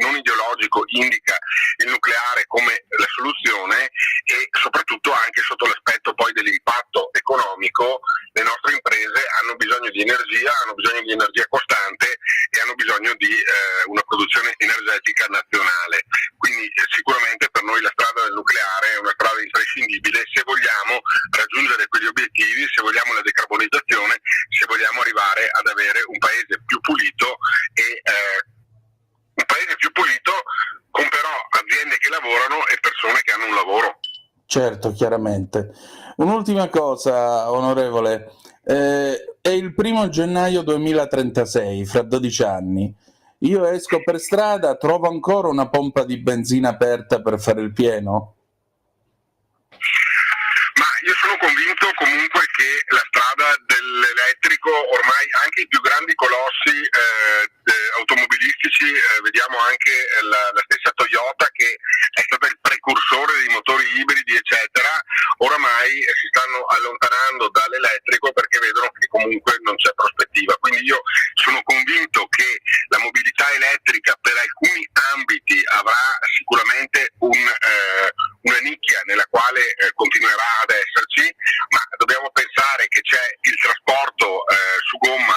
non ideologico, indica il nucleare come la soluzione, e soprattutto anche sotto l'aspetto poi dell'impatto economico le nostre imprese hanno bisogno di energia costante, e hanno bisogno di una produzione energetica nazionale. Quindi sicuramente per noi la strada del nucleare è una strada imprescindibile se vogliamo raggiungere quegli obiettivi, se vogliamo la decarbonizzazione, se vogliamo arrivare ad avere un paese più pulito, e un paese più pulito con però aziende che lavorano e persone che hanno un lavoro. Certo, chiaramente. Un'ultima cosa, onorevole, è il 1° gennaio 2036, fra 12 anni. Io esco per strada, trovo ancora una pompa di benzina aperta per fare il pieno? Ma io sono convinto comunque che la strada dell'elettrico, ormai anche i più grandi colossi automobilistici, vediamo anche la stessa Toyota che è stata il precursore dei motori ibridi eccetera, oramai si stanno allontanando dall'elettrico perché vedono che comunque non c'è prospettiva. Quindi io sono convinto che la mobilità elettrica per alcuni ambiti avrà sicuramente una nicchia nella quale continuerà ad esserci, ma dobbiamo pensare che c'è il trasporto su gomma,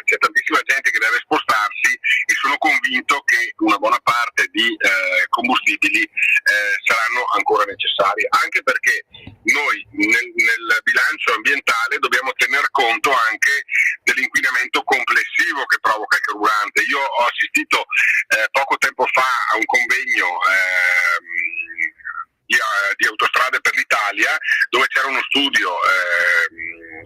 c'è tantissima gente che deve spostarsi, e sono convinto che una buona parte di combustibili saranno ancora necessari, anche perché noi nel bilancio ambientale dobbiamo tener conto anche dell'inquinamento complessivo che provoca il carburante. Io ho assistito poco tempo fa a un convegno di Autostrade per l'Italia, dove c'era uno studio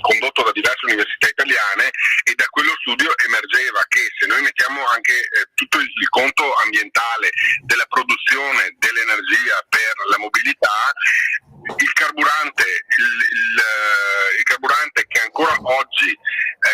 condotto da diverse università italiane, e da quello studio emergeva che se noi mettiamo anche tutto il conto ambientale della produzione dell'energia per la mobilità, il carburante che ancora oggi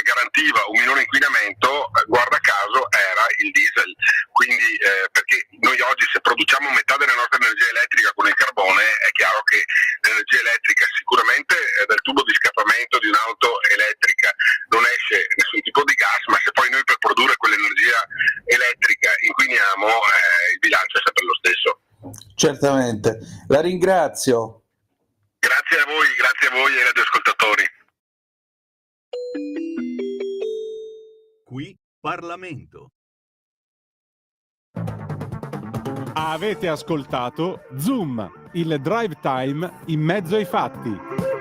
garantiva un minore inquinamento, guarda caso era il diesel. Quindi perché noi oggi, se produciamo metà della nostra energia elettrica con il carbone, è chiaro che l'energia elettrica sicuramente dal tubo di scappamento di un'auto elettrica non esce nessun tipo di gas, ma se poi noi per produrre quell'energia elettrica inquiniamo, il bilancio è sempre lo stesso. Certamente. La ringrazio. Grazie a voi e ai radioascoltatori. Qui Parlamento. Avete ascoltato Zoom, il drive time in mezzo ai fatti.